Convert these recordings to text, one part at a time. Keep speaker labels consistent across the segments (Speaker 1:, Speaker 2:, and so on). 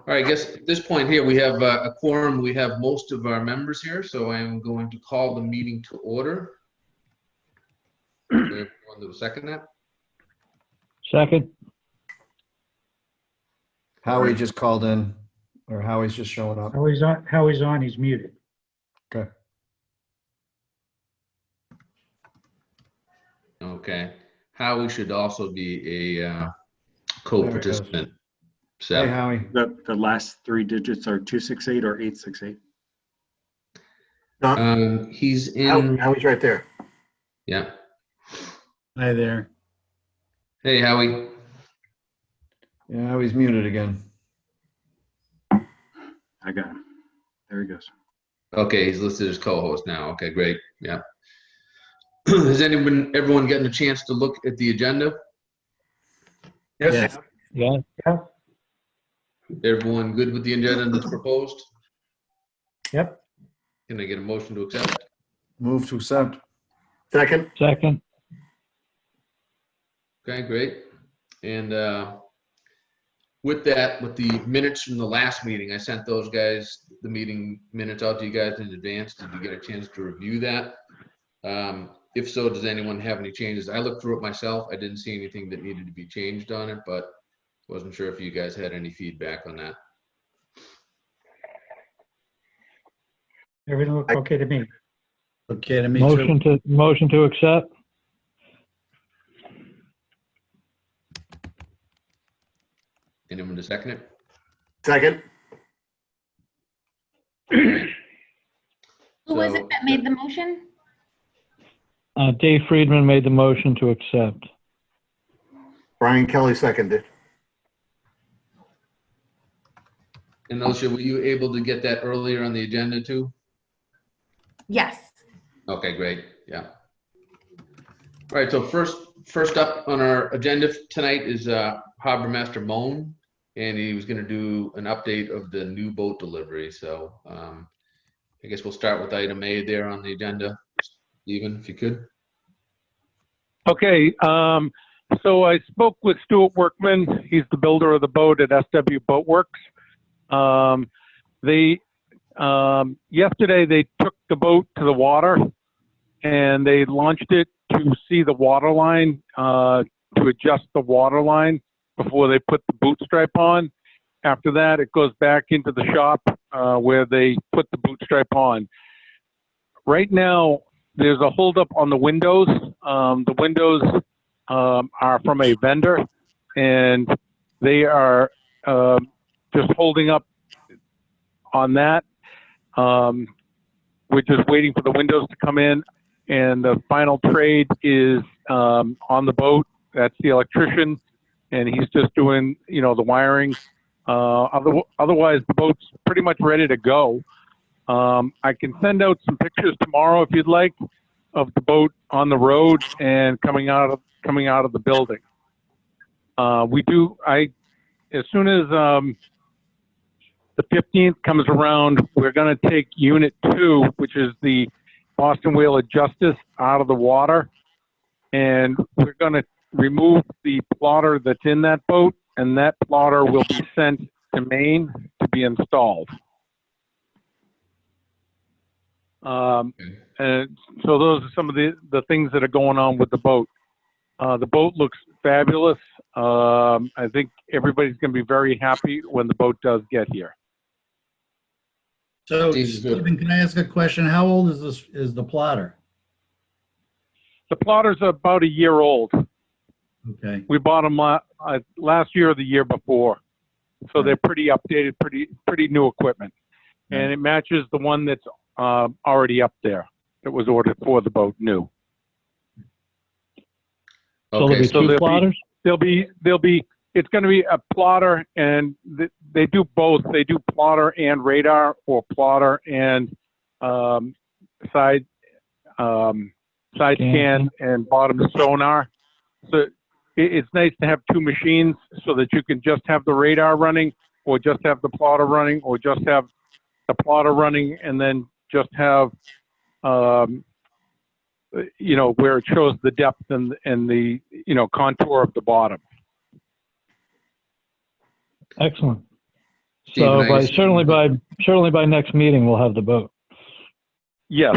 Speaker 1: All right, I guess at this point here, we have a quorum. We have most of our members here, so I am going to call the meeting to order. Everyone to second that?
Speaker 2: Second.
Speaker 3: Howie just called in, or Howie's just showing up.
Speaker 2: Howie's on, he's muted.
Speaker 3: Okay.
Speaker 1: Okay. Howie should also be a co-participant.
Speaker 3: Hey, Howie.
Speaker 4: The last three digits are 268 or 868.
Speaker 1: He's in.
Speaker 5: Howie's right there.
Speaker 1: Yeah.
Speaker 2: Hi there.
Speaker 1: Hey, Howie.
Speaker 3: Yeah, Howie's muted again.
Speaker 4: I got him. There he goes.
Speaker 1: Okay, he's listed as co-host now. Okay, great. Yeah. Has everyone gotten a chance to look at the agenda?
Speaker 5: Yes.
Speaker 2: Yeah.
Speaker 1: Everyone good with the agenda that's proposed?
Speaker 2: Yep.
Speaker 1: Can I get a motion to accept?
Speaker 3: Move to accept.
Speaker 5: Second.
Speaker 2: Second.
Speaker 1: Okay, great. And with that, with the minutes from the last meeting, I sent those guys the meeting minutes out to you guys in advance. Did you get a chance to review that? If so, does anyone have any changes? I looked through it myself. I didn't see anything that needed to be changed on it, but wasn't sure if you guys had any feedback on that.
Speaker 2: Everything looked okay to me.
Speaker 5: Okay to me too.
Speaker 2: Motion to accept.
Speaker 1: Anyone to second it?
Speaker 5: Second.
Speaker 6: Who was it that made the motion?
Speaker 2: Dave Friedman made the motion to accept.
Speaker 5: Brian Kelly seconded.
Speaker 1: And Osha, were you able to get that earlier on the agenda too?
Speaker 6: Yes.
Speaker 1: Okay, great. Yeah. All right. So first up on our agenda tonight is Harbor Master Moan, and he was going to do an update of the new boat delivery. So I guess we'll start with item A there on the agenda. Stephen, if you could.
Speaker 7: Okay. So I spoke with Stuart Workman. He's the builder of the boat at SW Boatworks. Yesterday they took the boat to the water and they launched it to see the water line, to adjust the water line before they put the boot stripe on. After that, it goes back into the shop where they put the boot stripe on. Right now, there's a holdup on the windows. The windows are from a vendor, and they are just holding up on that. We're just waiting for the windows to come in, and the final trade is on the boat. That's the electrician, and he's just doing, the wiring. Otherwise, the boat's pretty much ready to go. I can send out some pictures tomorrow if you'd like of the boat on the road and coming out of the building. As soon as the 15th comes around, we're going to take Unit 2, which is the Boston Whale of Justice, out of the water, and we're going to remove the plotter that's in that boat, and that plotter will be sent to Maine to be installed. And so those are some of the things that are going on with the boat. The boat looks fabulous. I think everybody's going to be very happy when the boat does get here.
Speaker 8: So, Stephen, can I ask a question? How old is the plotter?
Speaker 7: The plotter's about a year old.
Speaker 8: Okay.
Speaker 7: We bought them last year or the year before, so they're pretty updated, pretty new equipment, and it matches the one that's already up there that was ordered for the boat new.
Speaker 1: Okay,
Speaker 2: So there'll be two plotters?
Speaker 7: It's going to be a plotter, and they do both. They do plotter and radar, or plotter and side scan and bottom sonar. So it's nice to have two machines so that you can just have the radar running, or just have the plotter running, or just have the plotter running and then just have where it shows the depth and the contour of the bottom.
Speaker 2: Excellent. So
Speaker 1: Stephen, I assume-
Speaker 2: certainly by next meeting, we'll have the vote.
Speaker 7: Yes,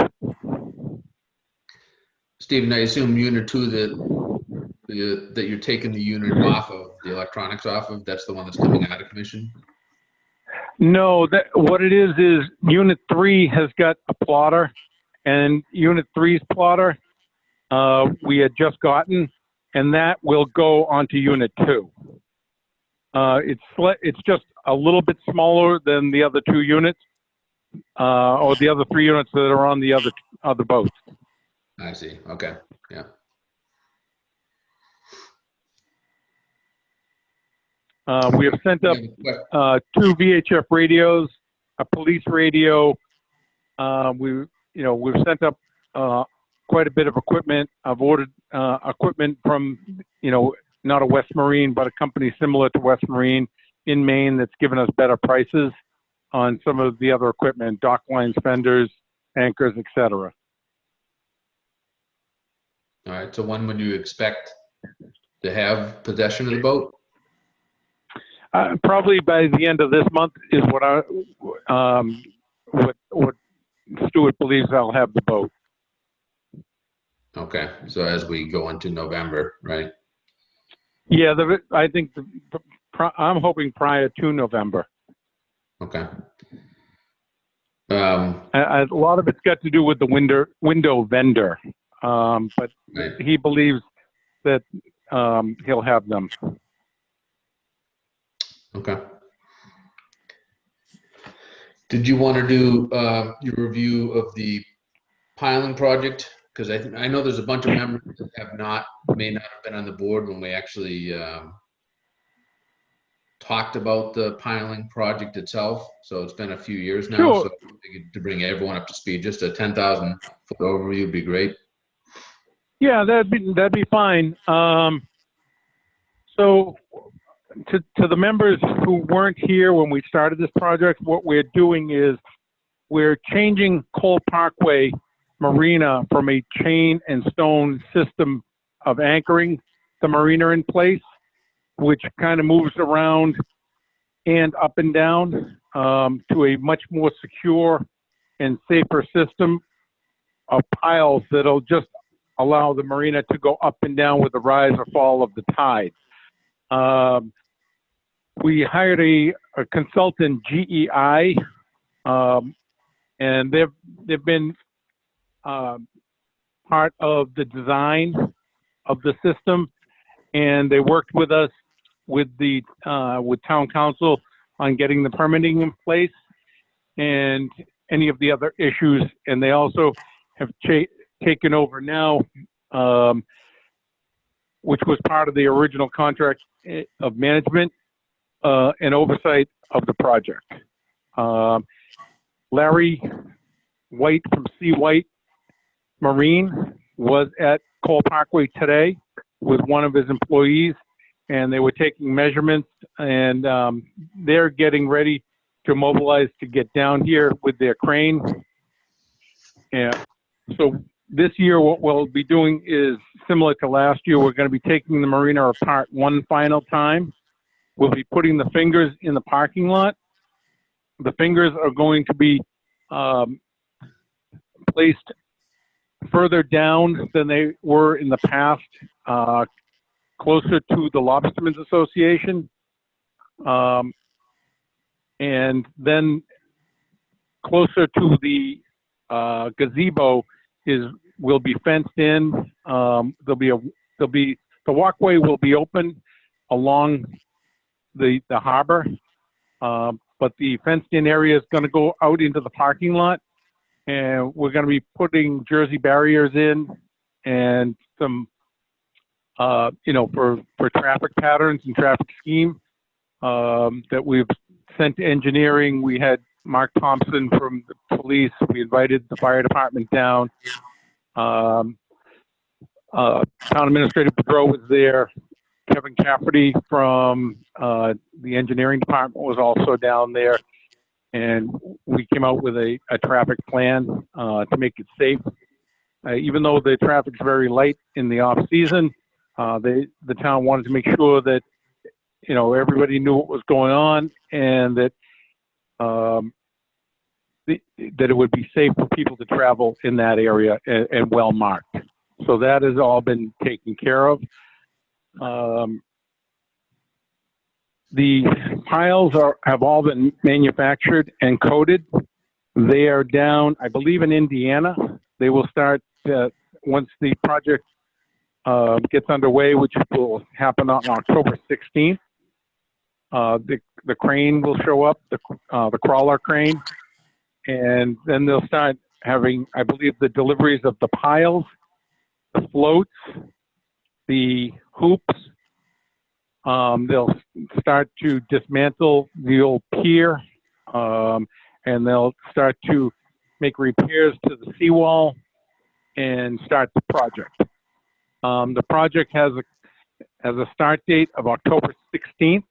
Speaker 1: Stephen, I assume unit 2 that you're taking the unit off of, the electronics off of, that's the one that's coming out of commission?
Speaker 7: no, what it is Unit 3 has got a plotter, and Unit 3's plotter, we had just gotten, and that will go onto Unit 2. It's just a little bit smaller than the other 2 units, or the other 3 units that are on the other boats.
Speaker 1: I see, okay, yeah.
Speaker 7: We have sent up
Speaker 1: Yeah,
Speaker 7: 2 VHF radios, a police radio. We've sent up quite a bit of equipment. I've ordered equipment from, not a West Marine, but a company similar to West Marine in Maine that's given us better prices on some of the other equipment, dock lines, fenders, anchors, etc.
Speaker 1: All right, so when would you expect to have possession of the boat?
Speaker 7: Probably by the end of this month is what Stewart believes I'll have the boat.
Speaker 1: Okay, so as we go into November, right?
Speaker 7: Yeah, I think I'm hoping prior to November.
Speaker 1: Okay.
Speaker 7: A lot of it's got to do with the window vendor, but
Speaker 1: Right.
Speaker 7: he believes that he'll have them.
Speaker 1: Okay. Did you want to do your review of the piling project? Because I know there's a bunch of members that may not have been on the board when we actually talked about the piling project itself. So it's been a few years now.
Speaker 7: Sure.
Speaker 1: So to bring everyone up to speed, just a 10,000 foot overview would be great.
Speaker 7: Yeah, that'd be fine. So to the members who weren't here when we started this project, what we're doing is we're changing Cole Parkway Marina from a chain and stone system of anchoring the marina in place, which kind of moves around and up and down to a much more secure and safer system of piles that'll just allow the marina to go up and down with the rise or fall of the tide. We hired a consultant, GEI, and they've been part of the design of the system, and they worked with us with town council on getting the permitting in place and any of the other issues. And they also have taken over now, which was part of the original contract of management and oversight of the project. Larry White from C. White Marine was at Cole Parkway today with one of his employees, and they were taking measurements, and they're getting ready to mobilize to get down here with their crane. And so this year, what we'll be doing is similar to last year. We're going to be taking the marina apart one final time. We'll be putting the fingers in the parking lot. The fingers are going to be placed further down than they were in the past, closer to the Lobstermen's Association. And then closer to the gazebo will be fenced in. The walkway will be open along the harbor, but the fenced in area is going to go out into the parking lot, and we're going to be putting Jersey barriers in and some, for traffic patterns and traffic scheme that we've sent to engineering. We had Mark Thompson from the police. We invited the fire department down. Town Administrative Bureau was there. Kevin Cafferty from the engineering department was also down there. And we came out with a traffic plan to make it safe. Even though the traffic's very light in the off season, the town wanted to make sure that, everybody knew what was going on and that that it would be safe for people to travel in that area and well marked. So that has all been taken care of. The piles have all been manufactured and coated. They are down, I believe, in Indiana. They will start once the project gets underway, which will happen on October 16th. The crane will show up, the crawler crane, and then they'll start having, I believe, the deliveries of the piles, the floats, the hoops. They'll start to dismantle the old pier, and they'll start to make repairs to the seawall and start the project. The project has a start date of October 16th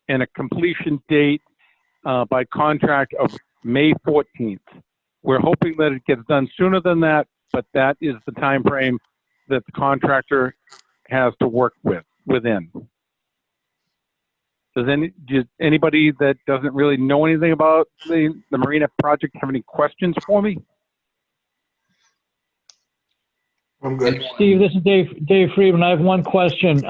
Speaker 7: and a completion date by contract of May 14th. We're hoping that it gets done sooner than that, but that is the time frame that the contractor has to work within. Does anybody that doesn't really know anything about the marina project have any questions for me?
Speaker 5: I'm good.
Speaker 2: Steve, this is Dave Friedman. I have one question.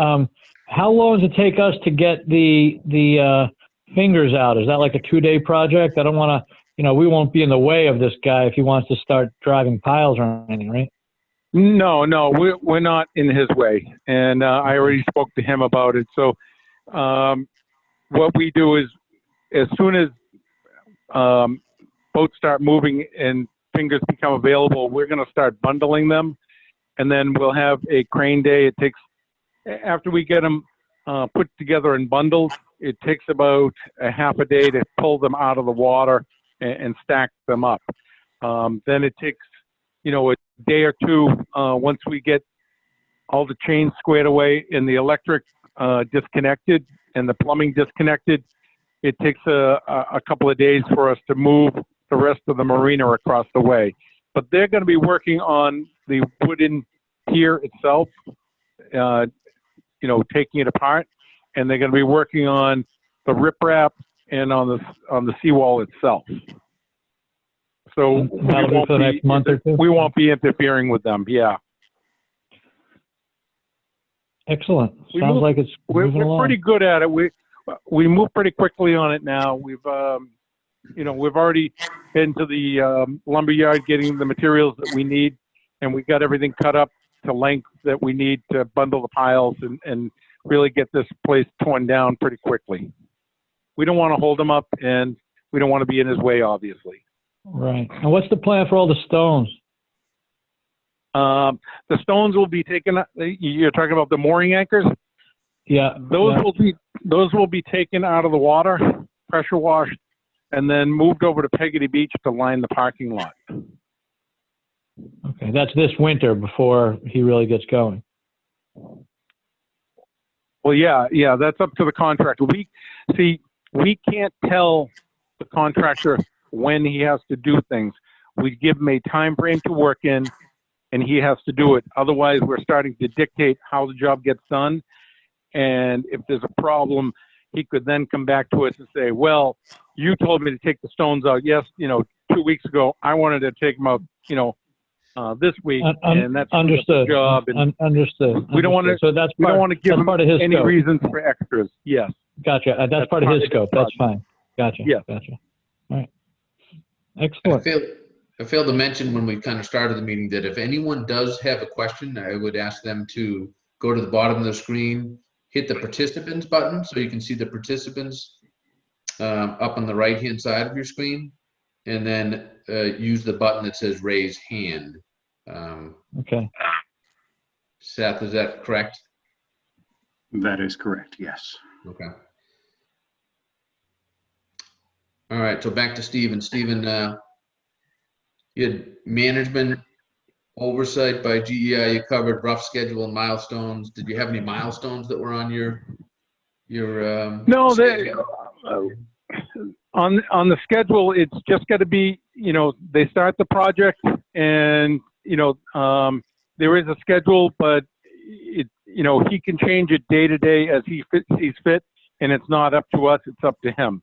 Speaker 2: How long does it take us to get the fingers out? Is that like a 2-day project? I don't want to, we won't be in the way of this guy if he wants to start driving piles or anything, right?
Speaker 7: No, we're not in his way. And I already spoke to him about it. So what we do is as soon as boats start moving and fingers become available, we're going to start bundling them. And then we'll have a crane day. It takes, after we get them put together in bundles, it takes about a half a day to pull them out of the water and stack them up. Then it takes, a day or two once we get all the chains squared away and the electric disconnected and the plumbing disconnected. It takes a couple of days for us to move the rest of the marina across the way. But they're going to be working on the wooden pier itself, taking it apart, and they're going to be working on the riprap and on the seawall itself. So
Speaker 2: That'll be for the next month or two?
Speaker 7: We won't be interfering with them. Yeah.
Speaker 2: Excellent. Sounds like it's moving
Speaker 7: we're
Speaker 2: along.
Speaker 7: pretty good at it. We move pretty quickly on it now. We've already been to the lumber yard getting the materials that we need, and we got everything cut up to length that we need to bundle the piles and really get this place torn down pretty quickly. We don't want to hold him up, and we don't want to be in his way, obviously.
Speaker 2: Right. And what's the plan for all the stones?
Speaker 7: The stones will be taken. You're talking about the mooring anchors?
Speaker 2: Yeah.
Speaker 7: Those will be taken out of the water, pressure washed, and then moved over to Peggotty Beach to line the parking lot.
Speaker 2: Okay. That's this winter before he really gets going.
Speaker 7: Well, yeah, that's up to the contractor. We can't tell the contractor when he has to do things. We give him a time frame to work in, and he has to do it. Otherwise, we're starting to dictate how the job gets done. And if there's a problem, he could then come back to us and say, well, you told me to take the stones out. Yes, 2 weeks ago, I wanted to take them out, this week, and that's
Speaker 2: understood.
Speaker 7: The job. And
Speaker 2: understood.
Speaker 7: We don't want to.
Speaker 2: So that's
Speaker 7: we don't want to give him
Speaker 2: part of his
Speaker 7: any
Speaker 2: scope.
Speaker 7: reasons for extras. Yes.
Speaker 2: Gotcha. That's part of his scope. That's fine. Gotcha.
Speaker 7: Yes.
Speaker 2: Gotcha. All right. Excellent.
Speaker 1: I failed to mention when we kind of started the meeting that if anyone does have a question, I would ask them to go to the bottom of the screen, hit the participants button so you can see the participants up on the right-hand side of your screen, and then use the button that says raise hand.
Speaker 2: Okay.
Speaker 1: Seth, is that correct?
Speaker 4: That is correct, yes.
Speaker 1: Okay. All right, so back to Stephen. Stephen, you had management oversight by GEI. You covered rough schedule and milestones. Did you have any milestones that were on your
Speaker 7: No,
Speaker 1: schedule?
Speaker 7: On the schedule, it's just got to be, they start the project and, there is a schedule, but he can change it day to day as he sees fit, and it's not up to us, it's up to him.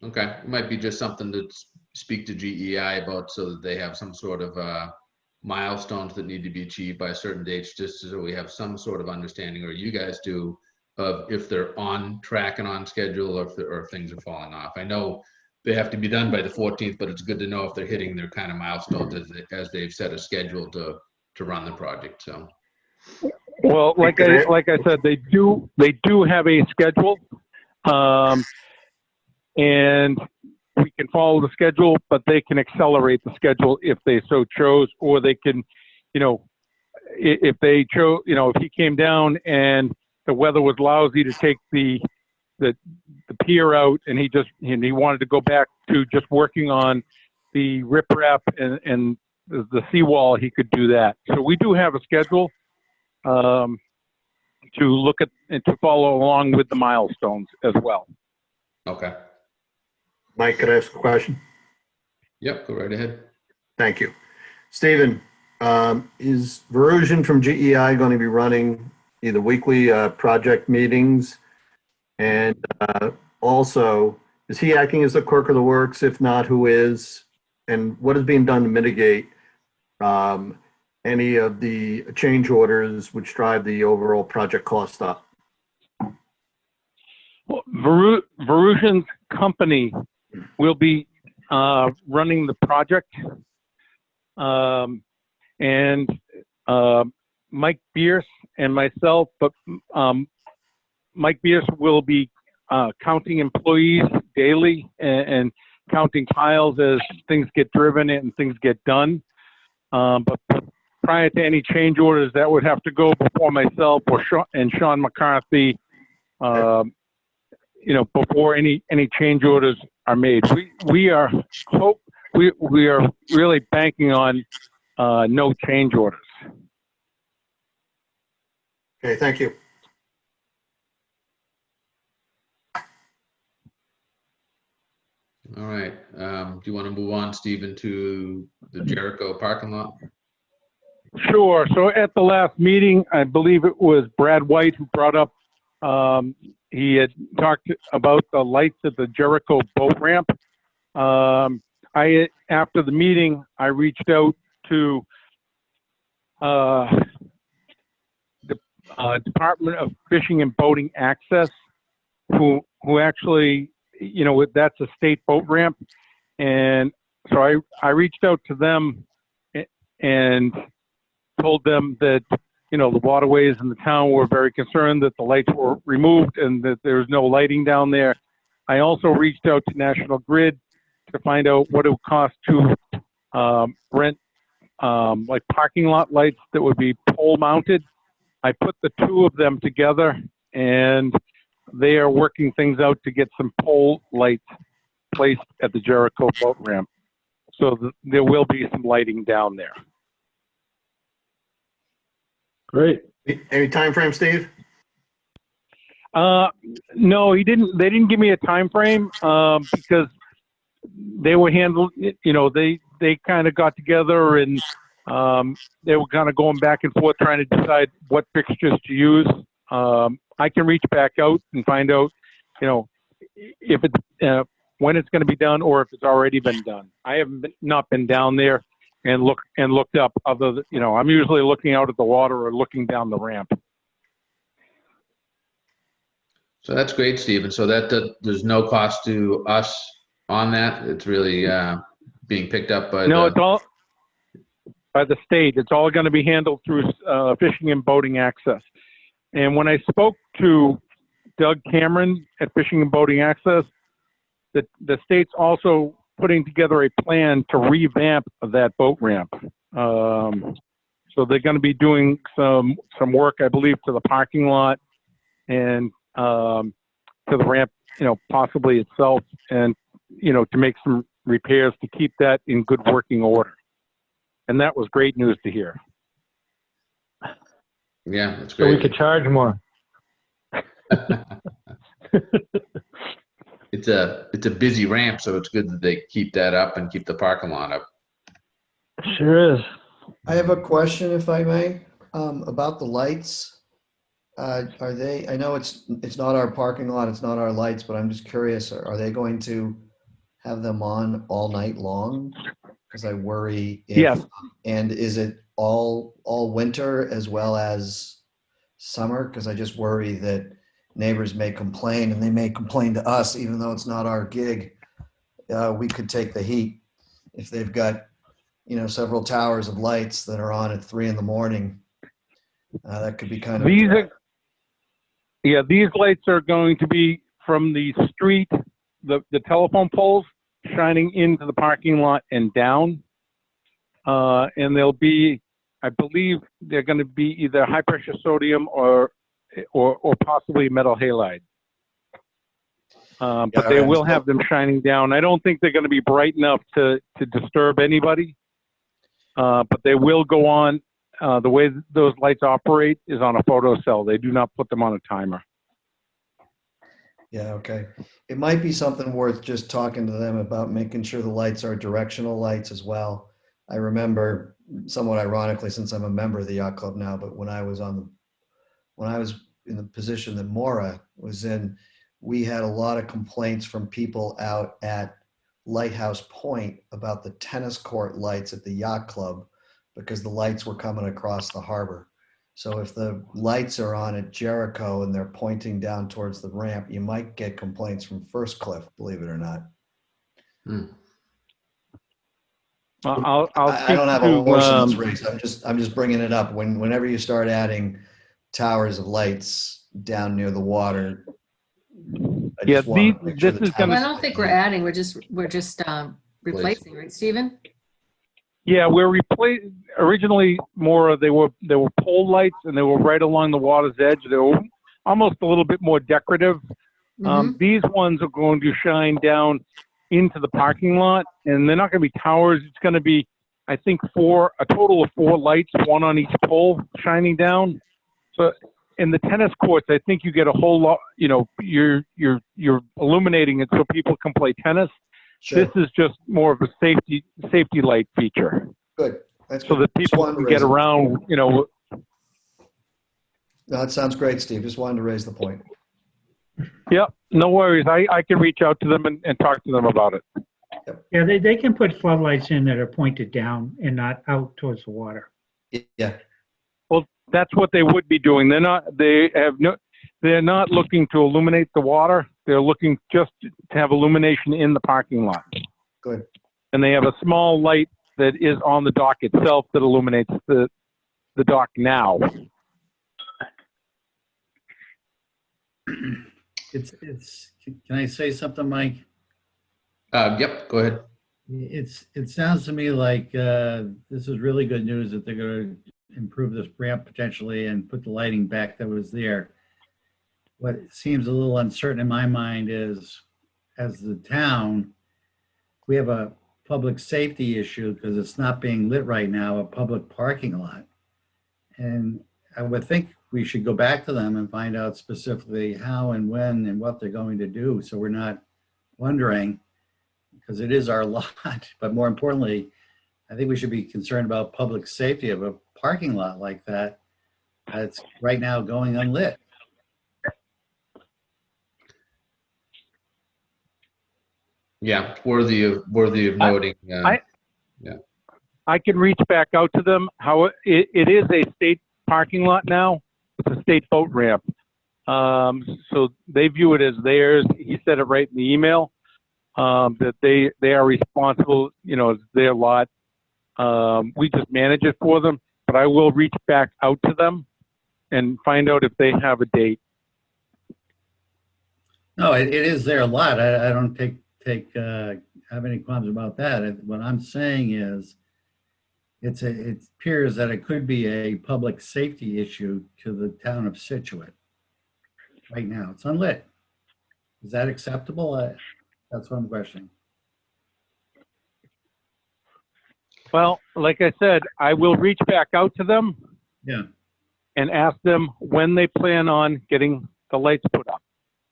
Speaker 1: Okay, it might be just something to speak to GEI about so that they have some sort of milestones that need to be achieved by certain dates, just so we have some sort of understanding, or you guys do, of if they're on track and on schedule, or if things are falling off. I know they have to be done by the 14th, but it's good to know if they're hitting their kind of milestones as they've set a schedule to run the project. So.
Speaker 7: Well, like I said, they do have a schedule, and we can follow the schedule, but they can accelerate the schedule if they so chose, or they can, if they chose, if he came down and the weather was lousy to take the pier out, and he wanted to go back to just working on the riprap and the seawall, he could do that. So we do have a schedule to look at and to follow along with the milestones as well.
Speaker 1: Okay.
Speaker 5: Mike, could I ask a question?
Speaker 1: Yep, go right ahead.
Speaker 5: Thank you. Stephen, is Verusian from GEI going to be running either weekly project meetings? And also, is he acting as the clerk of the works? If not, who is? And what is being done to mitigate any of the change orders which drive the overall project cost up?
Speaker 7: Well, Verusian's company will be running the project, and Mike Bierce and myself, but Mike Bierce will be counting employees daily and counting tiles as things get driven and things get done. But prior to any change orders, that would have to go before myself or Sean McCarthy, before any change orders are made. We are really banking on no change orders.
Speaker 5: Okay, thank you.
Speaker 1: All right. Do you want to move on, Stephen, to the Jericho parking lot?
Speaker 7: Sure. So at the last meeting, I believe it was Brad White who brought up, he had talked about the lights at the Jericho boat ramp. After the meeting, I reached out to the Department of Fishing and Boating Access, who actually, that's a state boat ramp. And so I reached out to them and told them that, the waterways in the town were very concerned that the lights were removed and that there's no lighting down there. I also reached out to National Grid to find out what it would cost to rent like parking lot lights that would be pole mounted. I put the two of them together, and they are working things out to get some pole lights placed at the Jericho boat ramp. So there will be some lighting down there.
Speaker 2: Great.
Speaker 5: Any time frame, Steve?
Speaker 7: No, they didn't give me a time frame because they were handled, they kind of got together and they were kind of going back and forth trying to decide what fixtures to use. I can reach back out and find out, if it's when it's going to be done or if it's already been done. I have not been down there and looked up other than, I'm usually looking out at the water or looking down the ramp.
Speaker 1: So that's great, Stephen. So there's no cost to us on that. It's really being picked up by
Speaker 7: it's all by the state. It's all going to be handled through Fishing and Boating Access. And when I spoke to Doug Cameron at Fishing and Boating Access, the state's also putting together a plan to revamp that boat ramp. So they're going to be doing some work, I believe, to the parking lot and to the ramp, possibly itself, and to make some repairs to keep that in good working order. And that was great news to hear.
Speaker 1: Yeah, that's
Speaker 2: So
Speaker 1: great.
Speaker 2: we could charge more.
Speaker 1: It's a busy ramp, so it's good that they keep that up and keep the parking lot up.
Speaker 2: Sure is.
Speaker 3: I have a question, if I may, about the lights. Are they, I know it's not our parking lot, it's not our lights, but I'm just curious, are they going to have them on all night long? Because I worry if,
Speaker 7: Yes.
Speaker 3: and is it all winter as well as summer? Because I just worry that neighbors may complain, and they may complain to us, even though it's not our gig. We could take the heat if they've got, several towers of lights that are on at 3 a.m. That could be kind of.
Speaker 7: These lights are going to be from the street, the telephone poles shining into the parking lot and down. And they'll be, I believe they're going to be either high pressure sodium or possibly metal halide. But they will have them shining down. I don't think they're going to be bright enough to disturb anybody. But they will go on. The way those lights operate is on a photo cell. They do not put them on a timer.
Speaker 3: Yeah, okay. It might be something worth just talking to them about, making sure the lights are directional lights as well. I remember, somewhat ironically, since I'm a member of the yacht club now, but when I was in the position that Maura was in, we had a lot of complaints from people out at Lighthouse Point about the tennis court lights at the yacht club, because the lights were coming across the harbor. So if the lights are on at Jericho and they're pointing down towards the ramp, you might get complaints from First Cliff, believe it or not.
Speaker 7: Well,
Speaker 3: I don't have a horse in this race. I'm just bringing it up. Whenever you start adding towers of lights down near the water, I just want to make sure the
Speaker 9: Well, I don't think we're adding, we're just replacing, right, Stephen?
Speaker 7: Yeah, we're originally more, they were pole lights, and they were right along the water's edge. They were almost a little bit more decorative. These ones are going to shine down into the parking lot, and they're not going to be towers. It's going to be, I think, a total of 4 lights, 1 on each pole shining down. So in the tennis courts, I think you get a whole lot, you're illuminating it so people can play tennis.
Speaker 3: Sure.
Speaker 7: This is just more of a safety light feature.
Speaker 3: Good. That's
Speaker 7: so
Speaker 3: good.
Speaker 7: that people can get around,
Speaker 3: No, that sounds great, Steve. Just wanted to raise the point.
Speaker 7: Yep, no worries. I can reach out to them and talk to them about it.
Speaker 10: Yeah, they can put floodlights in that are pointed down and not out towards the water.
Speaker 3: Yeah.
Speaker 7: Well, that's what they would be doing. They're not looking to illuminate the water. They're looking just to have illumination in the parking lot.
Speaker 3: Good.
Speaker 7: And they have a small light that is on the dock itself that illuminates the dock now.
Speaker 8: Can I say something, Mike?
Speaker 1: Yep, go ahead.
Speaker 8: It sounds to me like this is really good news that they're going to improve this ramp potentially and put the lighting back that was there. What seems a little uncertain in my mind is, as the town, we have a public safety issue because it's not being lit right now, a public parking lot. And I would think we should go back to them and find out specifically how and when and what they're going to do, so we're not wondering, because it is our lot. But more importantly, I think we should be concerned about public safety of a parking lot like that. It's right now going unlit.
Speaker 1: Yeah, worthy of noting.
Speaker 7: I can reach back out to them. It is a state parking lot now. It's a state boat ramp. So they view it as theirs. He said it right in the email, that they are responsible, it's their lot. We just manage it for them, but I will reach back out to them and find out if they have a date.
Speaker 8: No, it is their lot. I don't have any qualms about that. What I'm saying is, it appears that it could be a public safety issue to the town of Scituate. Right now, it's unlit. Is that acceptable? That's what I'm questioning.
Speaker 7: Well, like I said, I will reach back out to them.
Speaker 8: Yeah.
Speaker 7: And ask them when they plan on getting the lights put up.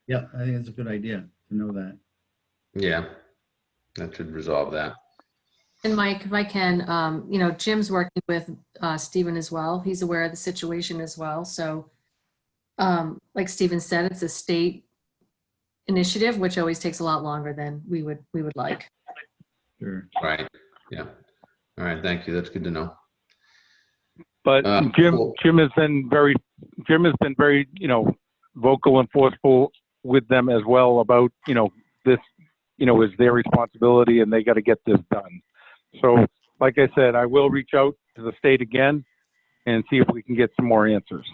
Speaker 8: Yeah, I think it's a good idea to know that.
Speaker 1: Yeah, that should resolve that.
Speaker 9: And Mike, if I can, Jim's working with Stephen as well. He's aware of the situation as well. So like Stephen said, it's a state initiative, which always takes a lot longer than we would like.
Speaker 8: Sure.
Speaker 1: Right, yeah. All right, thank you. That's good to know.
Speaker 7: But
Speaker 1: Cool.
Speaker 7: Jim has been very, vocal and forceful with them as well about, this, is their responsibility and they got to get this done. So, like I said, I will reach out to the state again and see if we can get some more answers.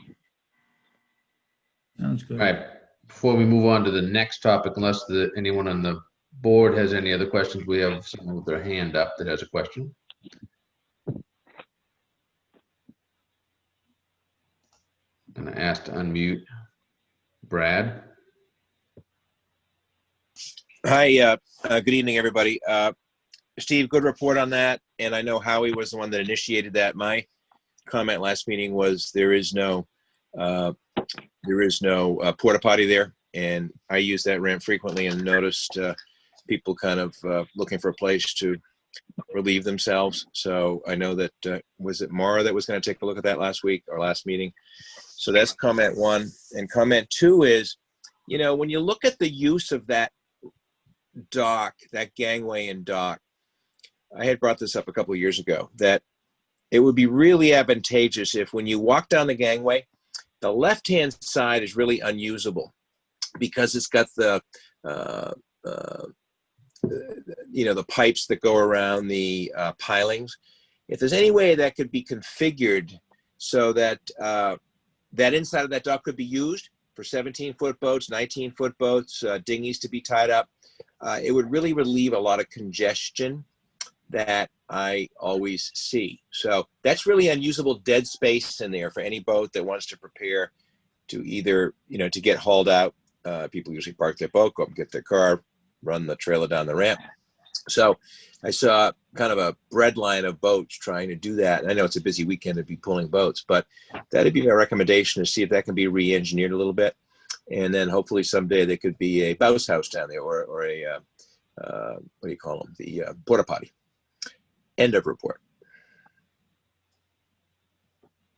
Speaker 8: Sounds
Speaker 1: All
Speaker 8: good.
Speaker 1: right, before we move on to the next topic, unless anyone on the board has any other questions, we have someone with their hand up that has a question. And I asked to unmute Brad.
Speaker 11: Hi, good evening, everybody. Steve, good report on that. And I know Howie was the one that initiated that. My comment last meeting was there is no porta potty there. And I use that ramp frequently and noticed people kind of looking for a place to relieve themselves. So I know that, was it Mara that was going to take a look at that last week or last meeting? So that's comment one. And comment two is, when you look at the use of that dock, that gangway and dock, I had brought this up a couple of years ago, that it would be really advantageous if when you walk down the gangway, the left-hand side is really unusable because it's got the pipes that go around the pilings. If there's any way that could be configured so that that inside of that dock could be used for 17-foot boats, 19-foot boats, dinghies to be tied up, it would really relieve a lot of congestion that I always see. So that's really unusable dead space in there for any boat that wants to prepare to either, to get hauled out. People usually park their boat, go up and get their car, run the trailer down the ramp. So I saw kind of a bread line of boats trying to do that. And I know it's a busy weekend to be pulling boats, but that'd be my recommendation, to see if that can be re-engineered a little bit. And then hopefully someday there could be a bounce house down there, or a, what do you call them? The porta potty. End of report.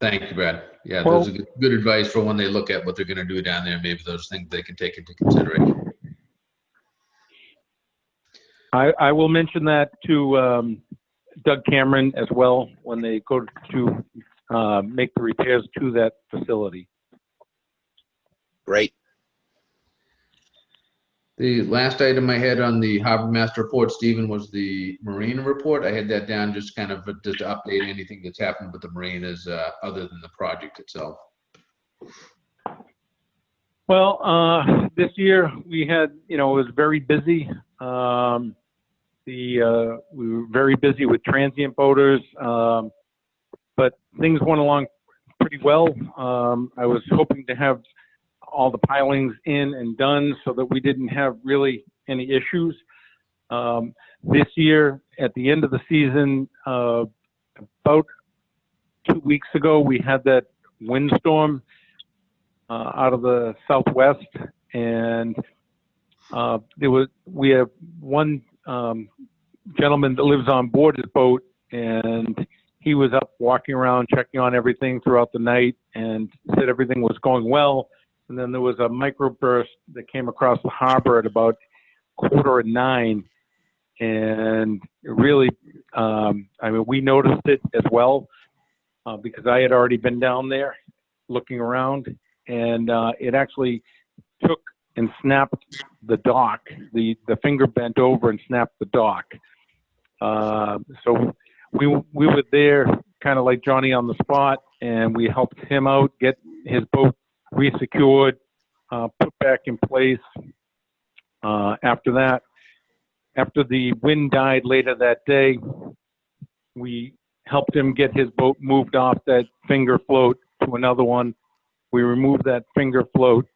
Speaker 1: Thank you, Brad. Yeah,
Speaker 7: Well,
Speaker 1: those are good advice for when they look at what they're going to do down there. Maybe those things they can take into consideration.
Speaker 7: I will mention that to Doug Cameron as well when they go to make the repairs to that facility.
Speaker 11: Great.
Speaker 1: The last item I had on the Harbor Master report, Stephen, was the marina report. I had that down just kind of just to update anything that's happened with the marinas other than the project itself.
Speaker 7: Well, this year we had, it was very busy. We were very busy with transient boaters, but things went along pretty well. I was hoping to have all the pilings in and done so that we didn't have really any issues. This year, at the end of the season, about 2 weeks ago, we had that windstorm out of the southwest, and we have one gentleman that lives on board his boat, and he was up walking around checking on everything throughout the night and said everything was going well. And then there was a microburst that came across the harbor at about 9:15, and it really, we noticed it as well because I had already been down there looking around, and it actually took and snapped the dock. The finger bent over and snapped the dock. So we were there kind of like Johnny on the spot, and we helped him out, get his boat resecured, put back in place. After that, after the wind died later that day, we helped him get his boat moved off that finger float to another one. We removed that finger float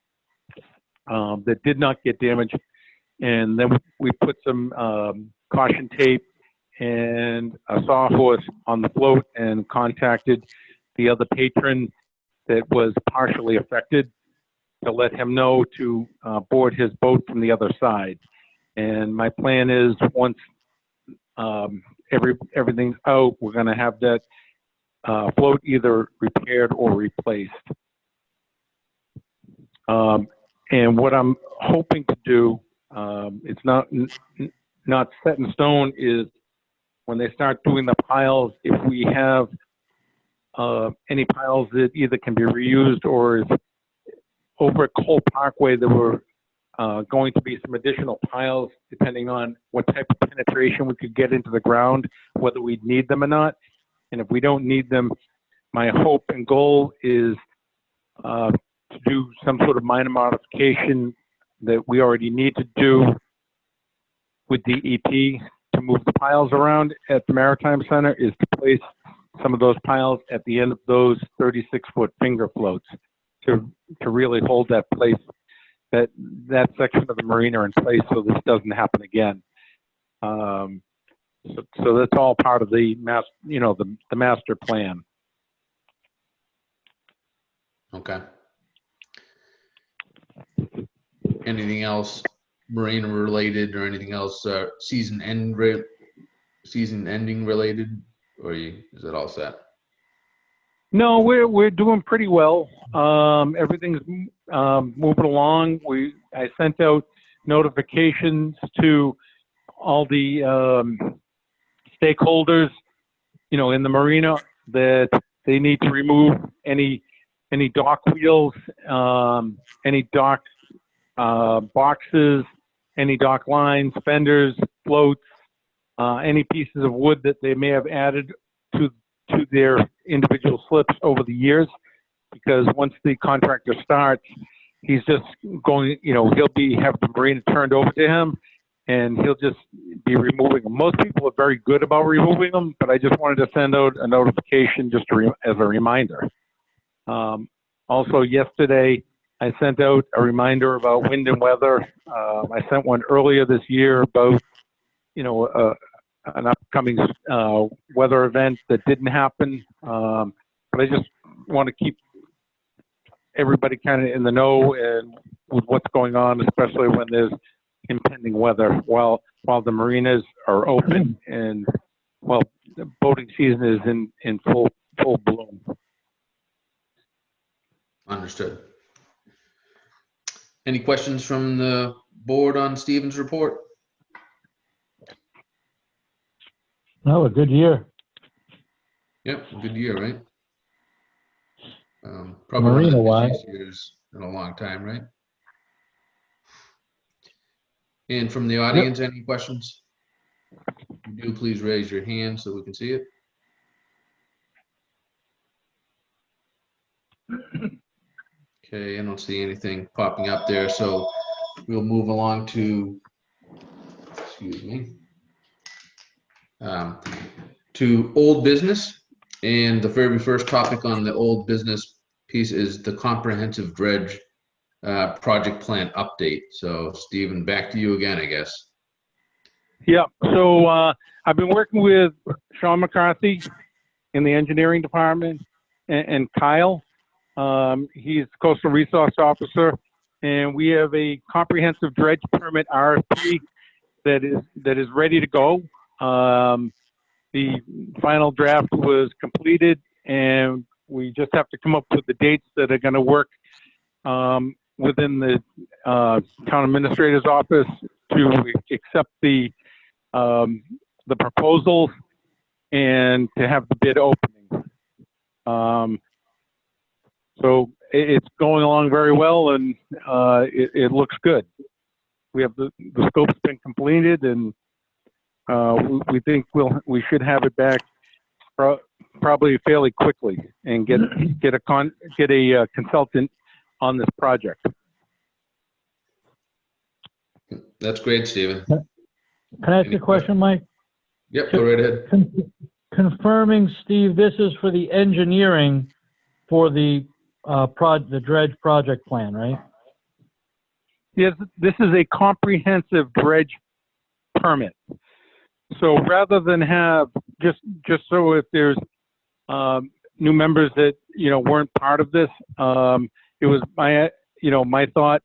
Speaker 7: that did not get damaged, and then we put some caution tape and a sawhorse on the float and contacted the other patron that was partially affected to let him know to board his boat from the other side. And my plan is once everything's out, we're going to have that float either repaired or replaced. And what I'm hoping to do, it's not set in stone, is when they start doing the piles, if we have any piles that either can be reused, or is over at Cole Parkway, there were going to be some additional piles depending on what type of penetration we could get into the ground, whether we need them or not. And if we don't need them, my hope and goal is to do some sort of minor modification that we already need to do with DEP to move the piles around at the Maritime Center, is to place some of those piles at the end of those 36-foot finger floats to really hold that place, that section of the marina in place, so this doesn't happen again. So that's all part of the the master plan.
Speaker 1: Okay. Anything else marina related, or anything else season ending related, or is it all set?
Speaker 7: No, we're doing pretty well. Everything's moving along. I sent out notifications to all the stakeholders, in the marina, that they need to remove any dock wheels, any dock boxes, any dock lines, fenders, floats, any pieces of wood that they may have added to their individual slips over the years. Because once the contractor starts, he's just going, he'll have the marina turned over to him, and he'll just be removing them. Most people are very good about removing them, but I just wanted to send out a notification just as a reminder. Also, yesterday, I sent out a reminder about wind and weather. I sent one earlier this year about, an upcoming weather event that didn't happen. But I just want to keep everybody kind of in the know and with what's going on, especially when there's impending weather, while the marinas are open and the boating season is in full bloom.
Speaker 1: Understood. Any questions from the board on Stephen's report?
Speaker 2: No, a good year.
Speaker 1: Yep, good year, right? Probably one of the busiest years in a long time, right? And from the audience, any questions? If you do, please raise your hand so we can see it. Okay, I don't see anything popping up there, so we'll move along to, excuse me, to old business. And the very first topic on the old business piece is the comprehensive dredge project plan update. So Stephen, back to you again, I guess.
Speaker 7: Yeah, so I've been working with Sean McCarthy in the engineering department, and Kyle. He's Coastal Resource Officer, and we have a comprehensive dredge permit RFP that is ready to go. The final draft was completed, and we just have to come up with the dates that are going to work within the town administrator's office to accept the proposals and to have the bid opening. So it's going along very well, and it looks good. We have the scope's been completed, and we think we should have it back probably fairly quickly, and get a consultant on this project.
Speaker 1: That's great, Stephen.
Speaker 2: Can I ask you a question, Mike?
Speaker 1: Yep, go right ahead.
Speaker 2: Confirming, Steve, this is for the engineering for the dredge project plan, right?
Speaker 7: Yes, this is a comprehensive dredge permit. So rather than have just so if there's new members that weren't part of this, it was my thought,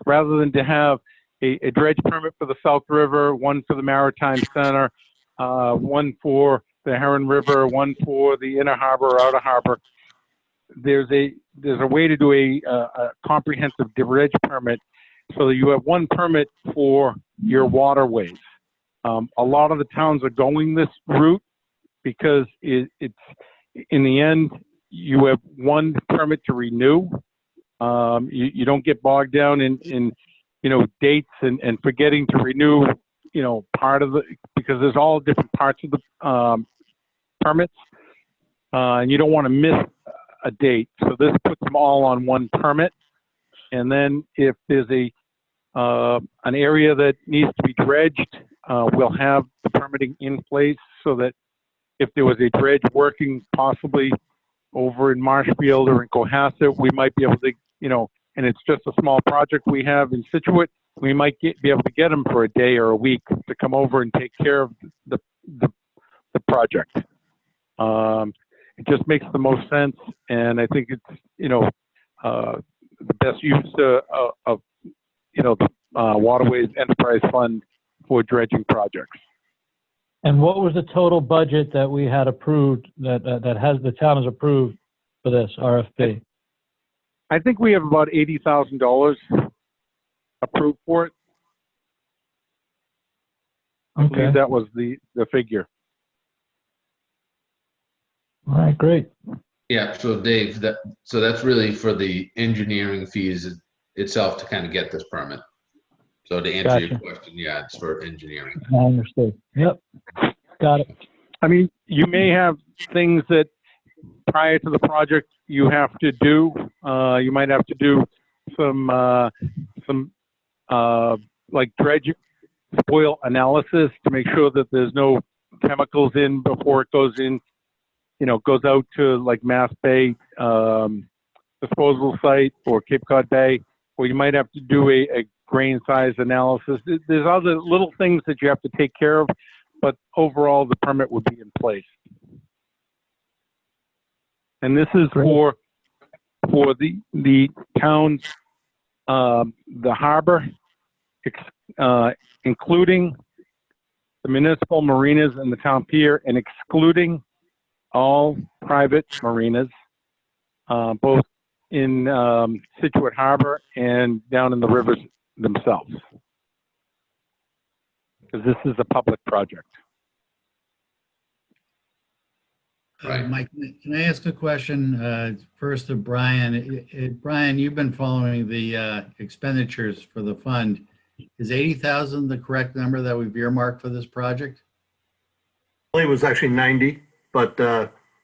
Speaker 7: rather than to have a dredge permit for the South River, one for the Maritime Center, one for the Heron River, one for the Inner Harbor or Outer Harbor, there's a way to do a comprehensive dredge permit so that you have one permit for your waterways. A lot of the towns are going this route because it's in the end you have one permit to renew. You don't get bogged down in dates and forgetting to renew part of because there's all different parts of the permits, and you don't want to miss a date. So this puts them all on one permit, and then if there's an area that needs to be dredged, we'll have the permitting in place so that if there was a dredge working possibly over in Marshfield or in Cohasset, we might be able to, and it's just a small project we have in Scituate, we might be able to get them for a day or a week to come over and take care of the project. It just makes the most sense, and I think it's, the best use of the Waterways Enterprise Fund for dredging projects.
Speaker 2: And what was the total budget that we had approved, the town has approved for this RFP?
Speaker 7: I think we have about $80,000 approved for it. I believe that was the figure.
Speaker 2: All right, great.
Speaker 1: Yeah, so Dave, that's really for the engineering fees itself to kind of get this permit. So to answer your question, yeah, it's for engineering.
Speaker 2: I understood. Yep, got it.
Speaker 7: I mean, you may have things that prior to the project you have to do. You might have to do some like dredge spoil analysis to make sure that there's no chemicals in before it goes in, goes out to like Mass Bay disposal site or Cape Cod Bay, or you might have to do a grain size analysis. There's other little things that you have to take care of, but overall the permit would be in place. And this is for the towns, the harbor, including the municipal marinas and the town pier, and excluding all private marinas, both in Scituate Harbor and down in the rivers themselves, because this is a public project.
Speaker 1: Right.
Speaker 8: Mike, can I ask a question first of Brian? Brian, you've been following the expenditures for the fund. Is 80,000 the correct number that we've earmarked for this project?
Speaker 5: I believe it was actually 90, but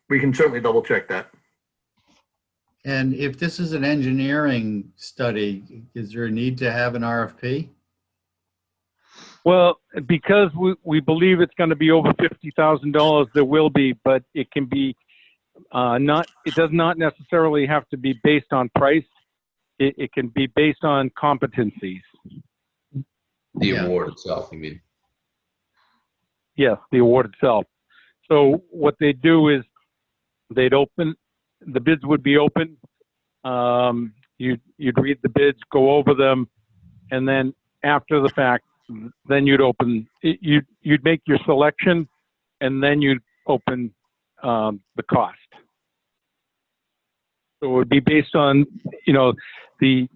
Speaker 5: we can certainly double check that.
Speaker 8: And if this is an engineering study, is there a need to have an RFP?
Speaker 7: Well, because we believe it's going to be over $50,000, there will be, but it can be it does not necessarily have to be based on price. It can be based on competencies.
Speaker 1: The award itself, you mean?
Speaker 7: Yes, the award itself. So what they do is they'd open, the bids would be open. You'd read the bids, go over them, and then after the fact, then you'd you'd make your selection, and then you'd open the cost. So it would be based on the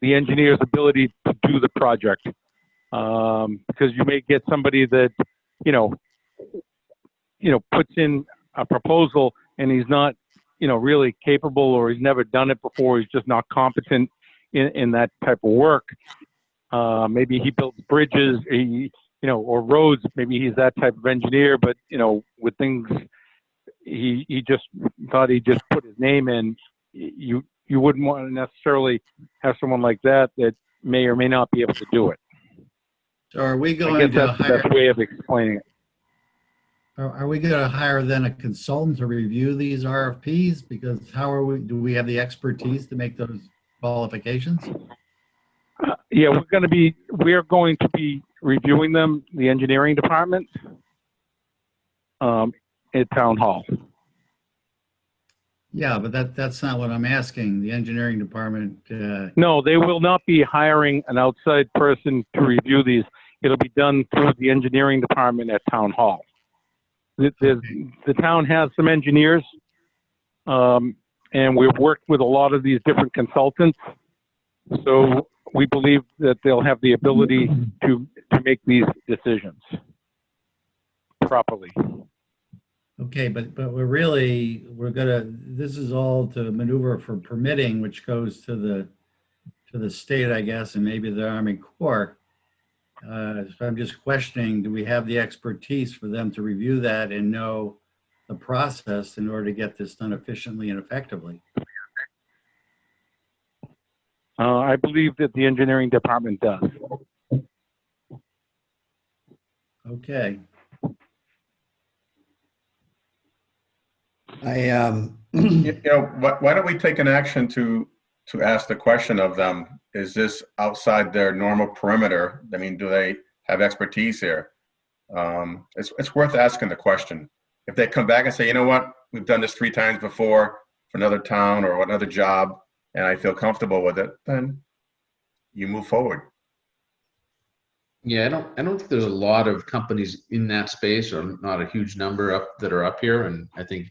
Speaker 7: engineer's ability to do the project, because you may get somebody that puts in a proposal and he's not really capable, or he's never done it before. He's just not competent in that type of work. Maybe he builds bridges, or roads. Maybe he's that type of engineer, but with things, he just thought he'd just put his name in. You wouldn't want to necessarily have someone like that may or may not be able to do it.
Speaker 8: So are we
Speaker 7: I
Speaker 8: going
Speaker 7: guess
Speaker 8: to
Speaker 7: that's the best way of explaining it.
Speaker 8: Are we going to hire then a consultant to review these RFPs? Because do we have the expertise to make those qualifications?
Speaker 7: Yeah, we're going to be reviewing them, the engineering department, at Town Hall.
Speaker 8: Yeah, but that's not what I'm asking. The engineering department.
Speaker 7: No, they will not be hiring an outside person to review these. It'll be done through the engineering department at Town Hall. The town has some engineers, and and we've worked with a lot of these different consultants. So we believe that they'll have the ability to make these decisions properly.
Speaker 8: Okay, but this is all to maneuver for permitting, which goes to the state, I guess, and maybe the Army Corps. So I'm just questioning, do we have the expertise for them to review that and know the process in order to get this done efficiently and effectively?
Speaker 7: I believe that the engineering department does.
Speaker 8: Okay.
Speaker 12: Why don't we take an action to ask the question of them? Is this outside their normal perimeter? I mean, do they have expertise here? It's worth asking the question. If they come back and say, you know what, we've done this 3 times before for another town or another job, and I feel comfortable with it, then you move forward.
Speaker 1: Yeah, I don't think there's a lot of companies in that space, or not a huge number that are up here. And I think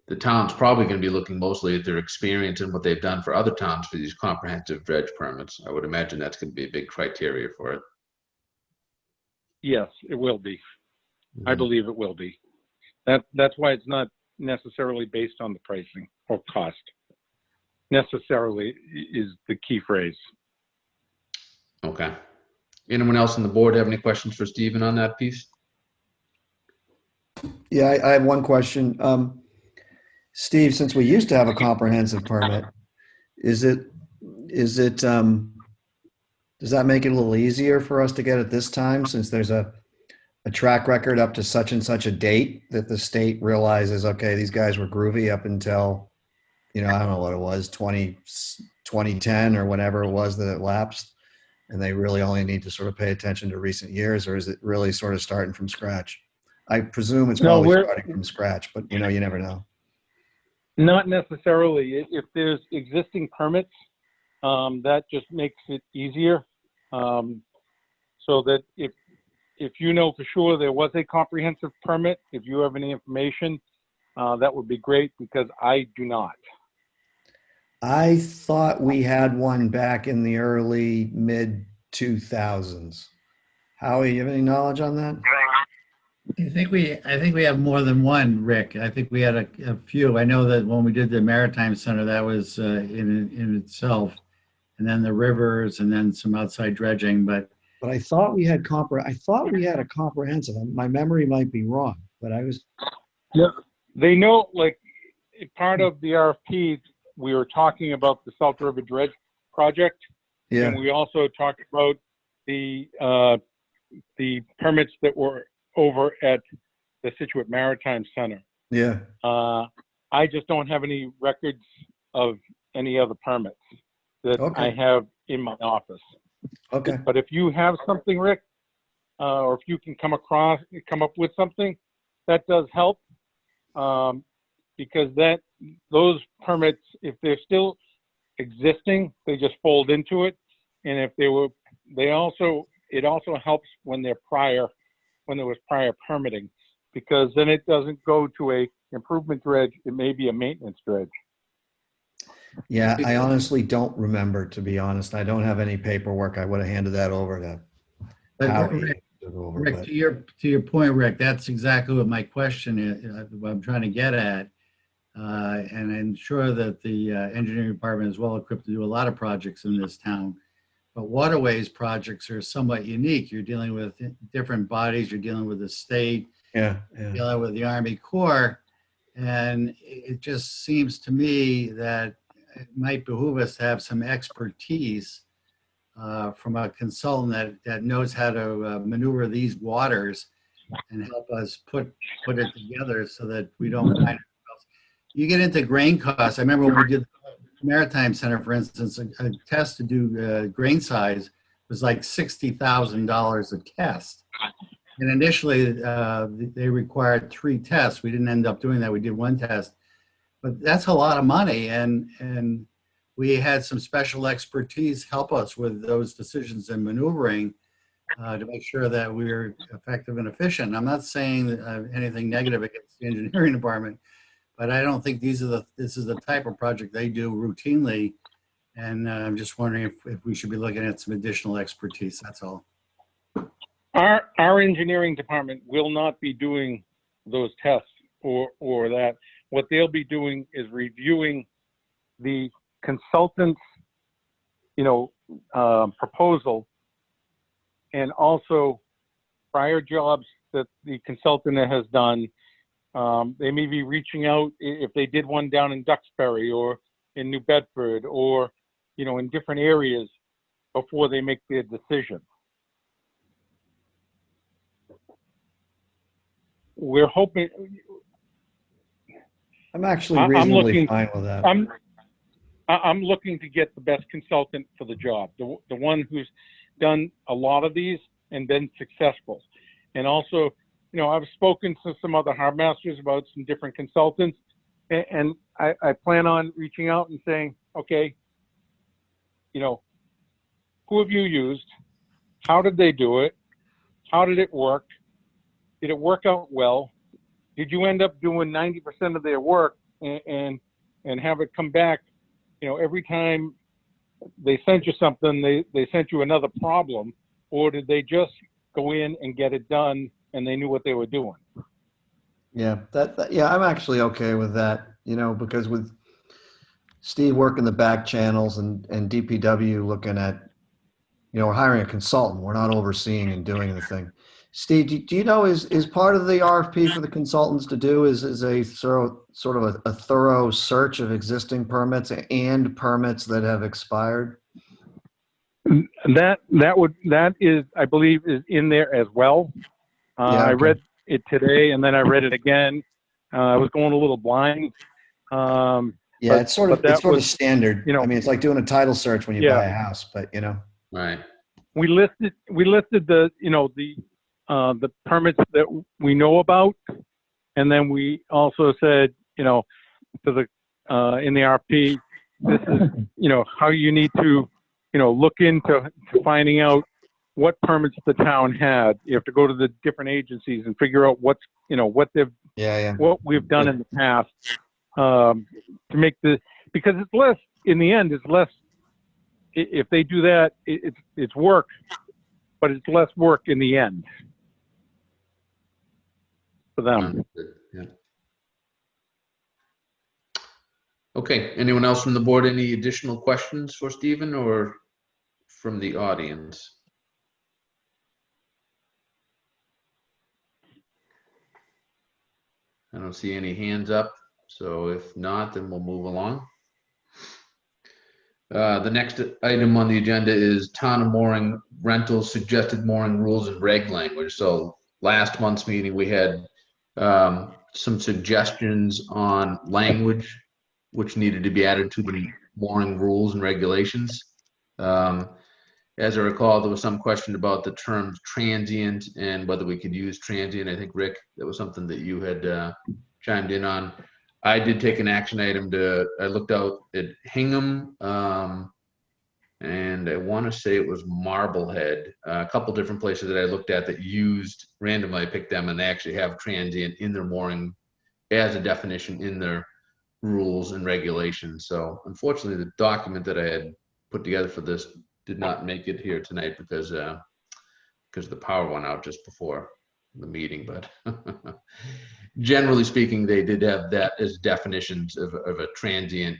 Speaker 1: the town's probably going to be looking mostly at their experience and what they've done for other towns for these comprehensive dredge permits. I would imagine that's going to be a big criteria for it.
Speaker 7: Yes, it will be. I believe it will be. That's why it's not necessarily based on the pricing or cost. Necessarily is the key phrase.
Speaker 1: Okay. Anyone else on the board have any questions for Stephen on that piece?
Speaker 3: Yeah, I have one question. Steve, since we used to have a comprehensive permit, does that make it a little easier for us to get it this time, since there's a track record up to such and such a date that the state realizes, okay, these guys were groovy up until, I don't know what it was, 2010 or whatever it was that it lapsed, and they really only need to sort of pay attention to recent years, or is it really sort of starting from scratch? I presume it's probably starting from scratch, but you never know.
Speaker 7: Not necessarily. If there's existing permits, that just makes it easier. So that if you know for sure there was a comprehensive permit, if you have any information, that would be great, because I do not.
Speaker 3: I thought we had one back in the early mid 2000s. Howie, you have any knowledge on that?
Speaker 8: I think we have more than one, Rick. I think we had a few. I know that when we did the Maritime Center, that was in itself, and then the rivers, and then some outside dredging. But
Speaker 3: I thought we had a comprehensive. My memory might be wrong, but I was.
Speaker 7: Yeah, they know, like, part of the RFP, we were talking about the South River Dredge project.
Speaker 3: Yeah.
Speaker 7: And we also talked about the permits that were over at the Scituate Maritime Center.
Speaker 3: Yeah.
Speaker 7: I just don't have any records of any other permits that I have in my office.
Speaker 3: Okay.
Speaker 7: But if you have something, Rick, or if you can come up with something, that does help, because those permits, if they're still existing, they just fold into it. And if it also helps when there was prior permitting, because then it doesn't go to a improvement dredge, it may be a maintenance dredge.
Speaker 3: Yeah, I honestly don't remember, to be honest. I don't have any paperwork. I would have handed that over to Howie.
Speaker 8: Rick, to your point, Rick, that's exactly what my question is, what I'm trying to get at. And I'm sure that the engineering department is well equipped to do a lot of projects in this town. But waterways projects are somewhat unique. You're dealing with different bodies. You're dealing with the state.
Speaker 3: Yeah.
Speaker 8: You're dealing with the Army Corps. And it just seems to me that it might behoove us to have some expertise from a consultant that knows how to maneuver these waters and help us put it together so that we don't find ourselves. You get into grain costs. I remember when we did the Maritime Center, for instance, a test to do grain size was like $60,000 a test. And initially, they required 3 tests. We didn't end up doing that. We did 1 test. But that's a lot of money. And we had some special expertise help us with those decisions and maneuvering to make sure that we were effective and efficient. I'm not saying anything negative against the engineering department, but I don't think this is the type of project they do routinely. And I'm just wondering if we should be looking at some additional expertise, that's all.
Speaker 7: Our engineering department will not be doing those tests or that. What they'll be doing is reviewing the consultant's, proposal, and also prior jobs that the consultant has done. They may be reaching out if they did one down in Duxbury or in New Bedford or, in different areas before they make their decision. We're hoping.
Speaker 3: I'm actually reasonably fine with that.
Speaker 7: I'm looking to get the best consultant for the job, the one who's done a lot of these and been successful. And also, I've spoken to some other harbor masters about some different consultants, and I plan on reaching out and saying, okay, who have you used? How did they do it? How did it work? Did it work out well? Did you end up doing 90% of their work and have it come back? Every time they sent you something, they sent you another problem, or did they just go in and get it done and they knew what they were doing?
Speaker 3: Yeah, yeah, I'm actually okay with that, because with Steve working the back channels and DPW looking at, we're hiring a consultant. We're not overseeing and doing the thing. Steve, do you know, is part of the RFP for the consultants to do is a sort of a thorough search of existing permits and permits that have expired?
Speaker 7: That is, I believe, is in there as well.
Speaker 3: Yeah, okay.
Speaker 7: I read it today and then I read it again. I was going a little blind.
Speaker 3: Yeah, it's sort of standard. I mean, it's like doing a title search when you buy a house, but
Speaker 1: Right.
Speaker 7: We listed the the permits that we know about, and then we also said, to the in the RP, this is how you need to look into finding out what permits the town had. You have to go to the different agencies and figure out what we've done in the past to make because it's less in the end. It's less if they do that. It's work, but it's less work in the end for them.
Speaker 1: Yeah. Okay. Anyone else from the board? Any additional questions for Stephen or from the audience? I don't see any hands up. So if not, then we'll move along. The next item on the agenda is town of mooring rentals, suggested mooring rules and reg language. So last month's meeting, we had some suggestions on language which needed to be added to the mooring rules and regulations. As I recall, there was some question about the terms transient and whether we could use transient. I think, Rick, that was something that you had chimed in on. I did take an action item I looked out at Hingham, and I want to say it was Marblehead, a couple different places that I looked at that used, randomly I picked them, and they actually have transient in their mooring as a definition in their rules and regulations. So unfortunately, the document that I had put together for this did not make it here tonight because the power went out just before the meeting. But generally speaking, they did have that as definitions of a transient.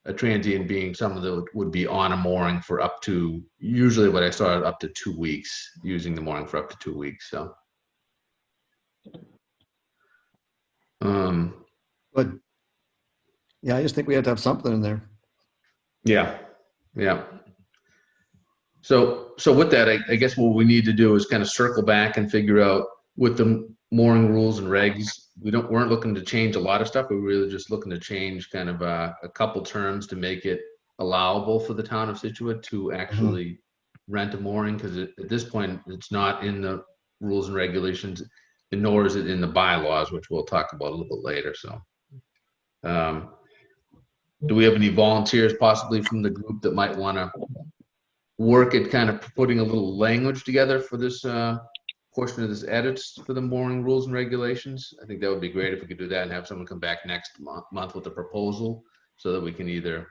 Speaker 1: A transient being someone that would be on a mooring for up to, usually what I saw, up to 2 weeks, using the mooring for up to 2 weeks. So,
Speaker 3: but yeah, I just think we have to have something in there.
Speaker 1: Yeah. So with that, I guess what we need to do is kind of circle back and figure out with the mooring rules and regs. We weren't looking to change a lot of stuff. We're really just looking to change kind of a couple terms to make it allowable for the town of Scituate to actually rent a mooring, because at this point it's not in the rules and regulations, and nor is it in the bylaws, which we'll talk about a little bit later. So do we have any volunteers possibly from the group that might want to work at kind of putting a little language together for this portion of this edits for the mooring rules and regulations. I think that would be great if we could do that and have someone come back next month with a proposal so that we can either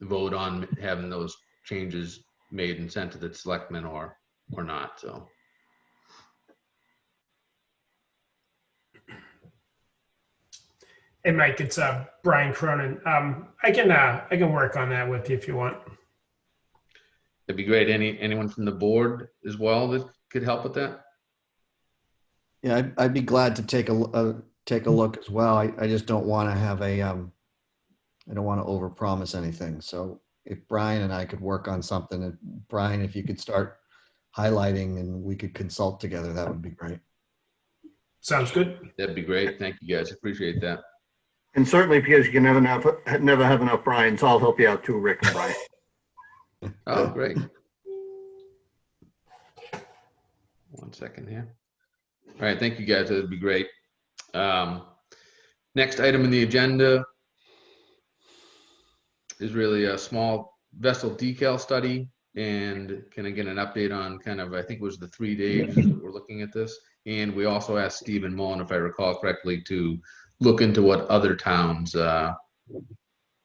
Speaker 1: vote on having those changes made and sent to the selectmen or not. So.
Speaker 13: Hey, Mike, it's Brian Cronin. I can work on that with you if you want.
Speaker 1: That'd be great. Anyone from the board as well that could help with that?
Speaker 3: Yeah, I'd be glad to take a look as well. I just don't want to have a, I don't want to overpromise anything. So if Brian and I could work on something, and Brian, if you could start highlighting and we could consult together, that would be great.
Speaker 13: Sounds good.
Speaker 1: That'd be great. Thank you guys. Appreciate that.
Speaker 5: And certainly because you can never have enough Brians, I'll help you out too, Rick and Brian.
Speaker 1: Oh, great. 1 second here. All right, thank you guys. That'd be great. Next item in the agenda is really a small vessel decal study. And can I get an update on kind of, I think it was the 3 days we're looking at this. And we also asked Stephen Mullen, if I recall correctly, to look into what other towns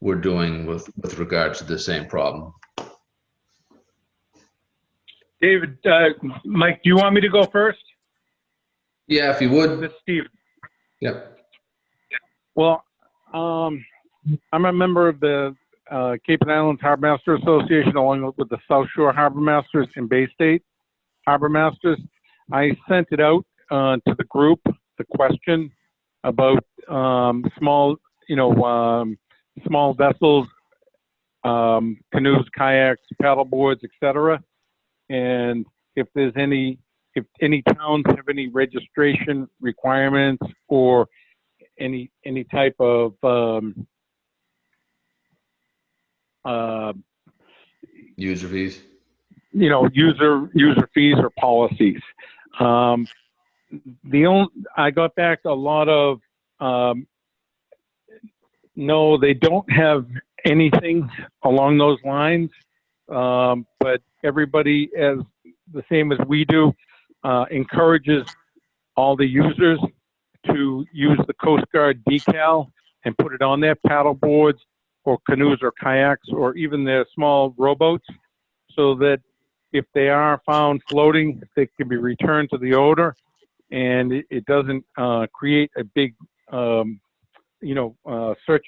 Speaker 1: were doing with regards to the same problem.
Speaker 7: David, Mike, do you want me to go first?
Speaker 1: Yeah, if you would.
Speaker 7: This is Steve.
Speaker 1: Yep.
Speaker 7: Well, I'm a member of the Cape and Islands Harbor Master Association, along with the South Shore Harbor Masters and Bay State Harbor Masters. I sent it out to the group, the question about small vessels, canoes, kayaks, paddle boards, etc. And if any towns have any registration requirements or any type of
Speaker 1: user fees,
Speaker 7: user fees or policies. I got back a lot of no, they don't have anything along those lines, but everybody, as the same as we do, encourages all the users to use the Coast Guard decal and put it on their paddle boards or canoes or kayaks or even their small rowboats, so that if they are found floating, they can be returned to the owner, and it doesn't create a big search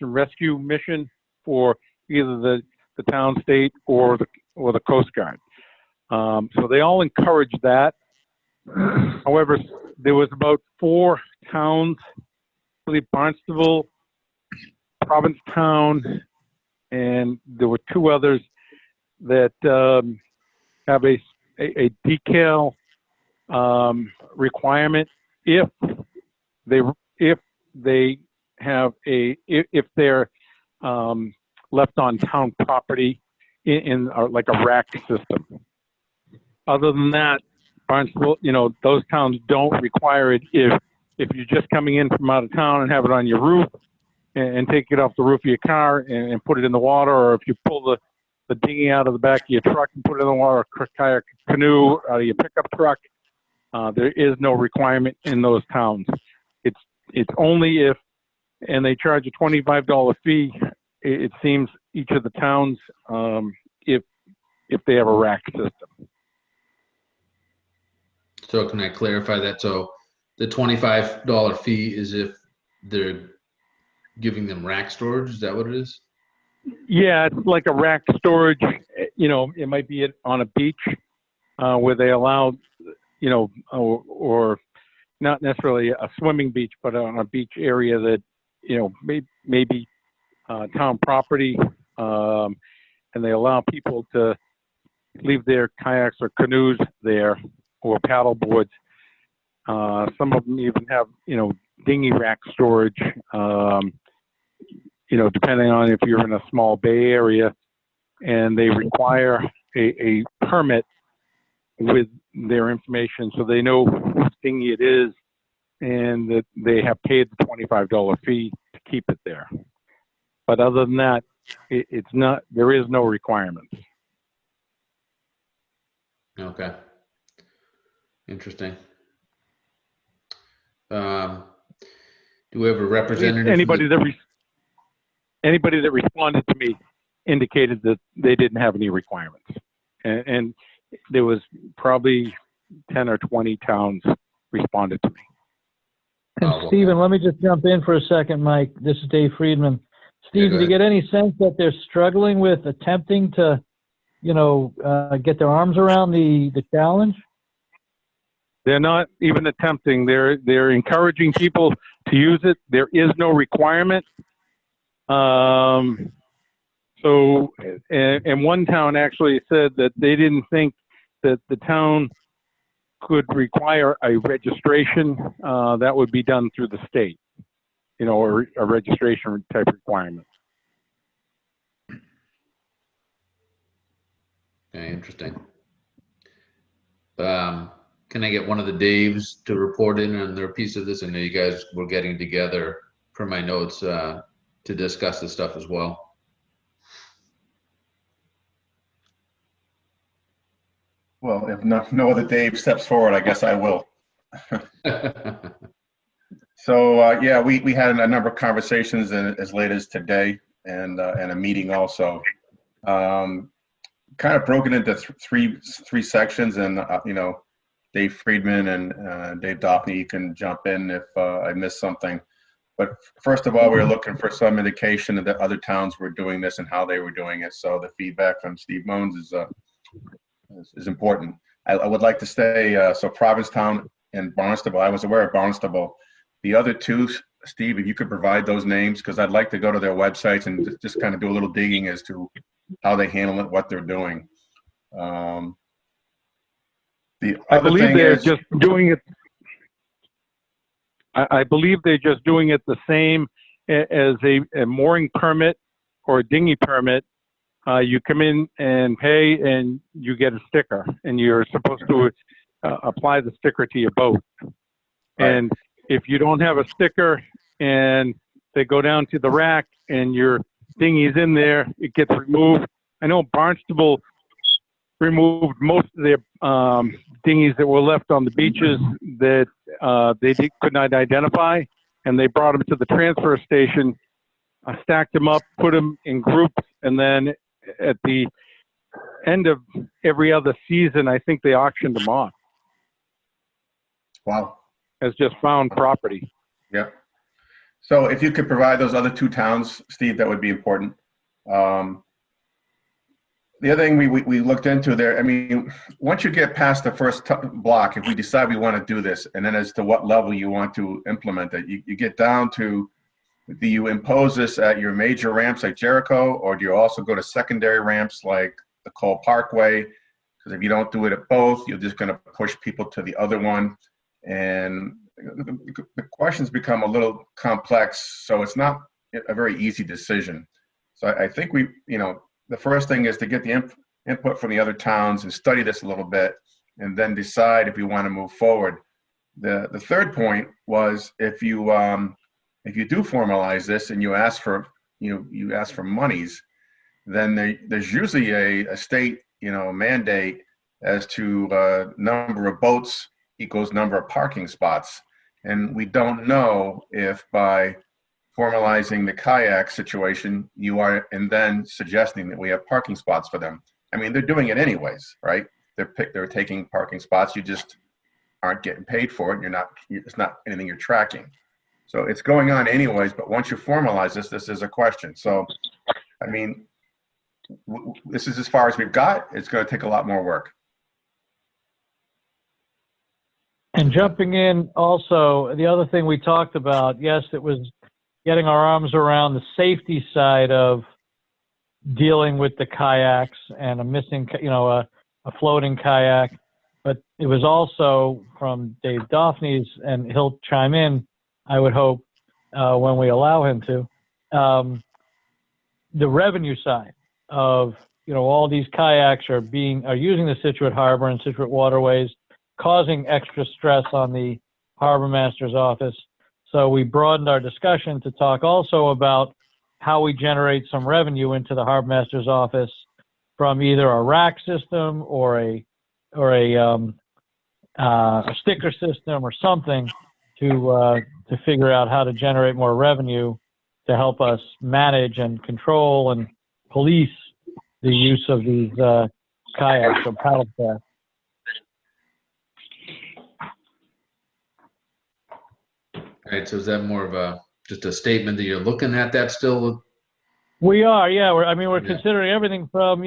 Speaker 7: and rescue mission for either the town, state, or the Coast Guard. So they all encourage that. However, there was about 4 towns, I believe Barnstable, Provincetown, and there were 2 others that have a decal requirement if they're left on town property in like a rack system. Other than that, Barnstable, those towns don't require it if you're just coming in from out of town and have it on your roof and take it off the roof of your car and put it in the water, or if you pull the dinghy out of the back of your truck and put it in the water, or kayak, canoe out of your pickup truck. There is no requirement in those towns. It's only if, and they charge a $25 fee, it seems, each of the towns, if they have a rack system.
Speaker 1: So can I clarify that? So the $25 fee is if they're giving them rack storage? Is that what it is?
Speaker 7: Yeah, it's like a rack storage. It might be on a beach where they allow, or not necessarily a swimming beach, but on a beach area that, maybe town property, and they allow people to leave their kayaks or canoes there or paddle boards. Some of them even have, dinghy rack storage, depending on if you're in a small bay area, and they require a permit with their information so they know whose dinghy it is and that they have paid the $25 fee to keep it there. But other than that, it's not, there is no requirements.
Speaker 1: Okay. Interesting. Do we have a representative?
Speaker 7: Anybody that responded to me indicated that they didn't have any requirements. And there was probably 10 or 20 towns responded to me.
Speaker 2: And Stephen, let me just jump in for a second, Mike. This is Dave Friedman. Steve,
Speaker 1: go
Speaker 2: do you get any sense that they're struggling with attempting to, get their arms around the challenge?
Speaker 7: They're not even attempting. They're encouraging people to use it. There is no requirement. And one town actually said that they didn't think that the town could require a registration that would be done through the state, or a registration type requirement.
Speaker 1: Okay, interesting. Can I get one of the Daves to report in on their piece of this? I know you guys were getting together for my notes to discuss this stuff as well.
Speaker 12: Well, if no other Dave steps forward, I guess I will. So yeah, we had a number of conversations as late as today, and a meeting also. Kind of broken into three sections, and Dave Friedman and Dave Doffney, you can jump in if I missed something. But first of all, we were looking for some indication that other towns were doing this and how they were doing it. So the feedback from Steve Moans is important. I would like to say, so Provincetown and Barnstable, I was aware of Barnstable. The other two, Steve, if you could provide those names, because I'd like to go to their websites and just kind of do a little digging as to how they handle it, what they're doing.
Speaker 7: I believe they're just doing it. I believe they're just doing it the same as a mooring permit or a dinghy permit. You come in and pay, and you get a sticker, and you're supposed to apply the sticker to your boat.
Speaker 12: Right.
Speaker 7: And if you don't have a sticker, and they go down to the rack, and your dinghy's in there, it gets removed. I know Barnstable removed most of their dinghies that were left on the beaches that could not identify, and they brought them to the transfer station, stacked them up, put them in groups, and then at the end of every other season, I think they auctioned them off.
Speaker 12: Wow.
Speaker 7: As just found property.
Speaker 12: Yeah. So if you could provide those other two towns, Steve, that would be important. The other thing we looked into there, I mean, once you get past the first block, if we decide we want to do this, and then as to what level you want to implement it, you get down to, do you impose this at your major ramps like Jericho, or do you also go to secondary ramps like the Cole Parkway? Because if you don't do it at both, you're just going to push people to the other one. And the questions become a little complex, so it's not a very easy decision. So I think the first thing is to get the input from the other towns and study this a little bit, and then decide if we want to move forward. The third point was, if you do formalize this and you ask for monies, then there's usually a state mandate as to number of boats equals number of parking spots, and we don't know if by formalizing the kayak situation, you are, and then suggesting that we have parking spots for them. I mean, they're doing it anyways, right? They're taking parking spots. You just aren't getting paid for it. It's not anything you're tracking. So it's going on anyways, but once you formalize this is a question. So, I mean, this is as far as we've got. It's going to take a lot more work.
Speaker 2: And jumping in also, the other thing we talked about, yes, it was getting our arms around the safety side of dealing with the kayaks and a missing, a floating kayak. But it was also from Dave Doffney's, and he'll chime in, I would hope, when we allow him to, the revenue side of, all these kayaks are using the Scituate Harbor and Scituate Waterways, causing extra stress on the harbor master's office. So we broadened our discussion to talk also about how we generate some revenue into the harbor master's office from either a rack system or a a sticker system or something to figure out how to generate more revenue to help us manage and control and police the use of these kayaks or paddle craft.
Speaker 1: All right, so is that more of just a statement that you're looking at that still?
Speaker 2: We are, yeah. We're
Speaker 1: Yeah.
Speaker 2: considering everything from,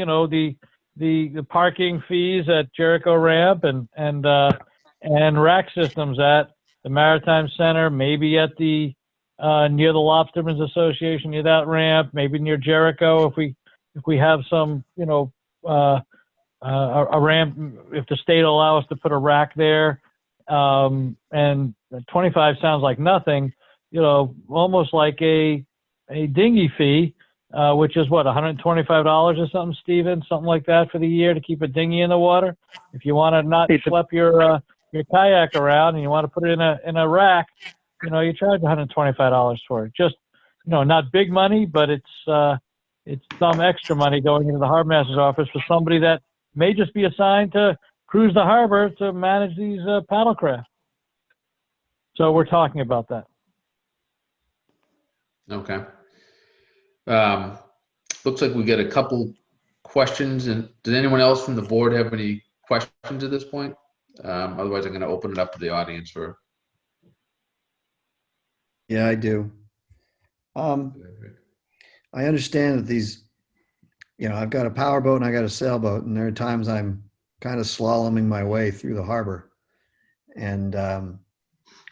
Speaker 2: the parking fees at Jericho Ramp and rack systems at the Maritime Center, maybe at the near the Lobstermen's Association, near that ramp, maybe near Jericho if we have some, a ramp, if the state will allow us to put a rack there. And 25 sounds like nothing, almost like a dinghy fee, which is what, $125 or something, Steven? Something like that for the year to keep a dinghy in the water. If you want to not schlep your kayak around and you want to put it in a rack, you charge $125 for it. Just, not big money, but it's some extra money going into the harbor master's office for somebody that may just be assigned to cruise the harbor to manage these paddle craft. So we're talking about that.
Speaker 1: Okay. Looks like we get a couple questions. And did anyone else from the board have any questions at this point? Otherwise, I'm going to open it up to the audience for.
Speaker 3: Yeah, I do. I understand that these, I've got a powerboat and I got a sailboat, and there are times I'm kind of slaloming my way through the harbor, and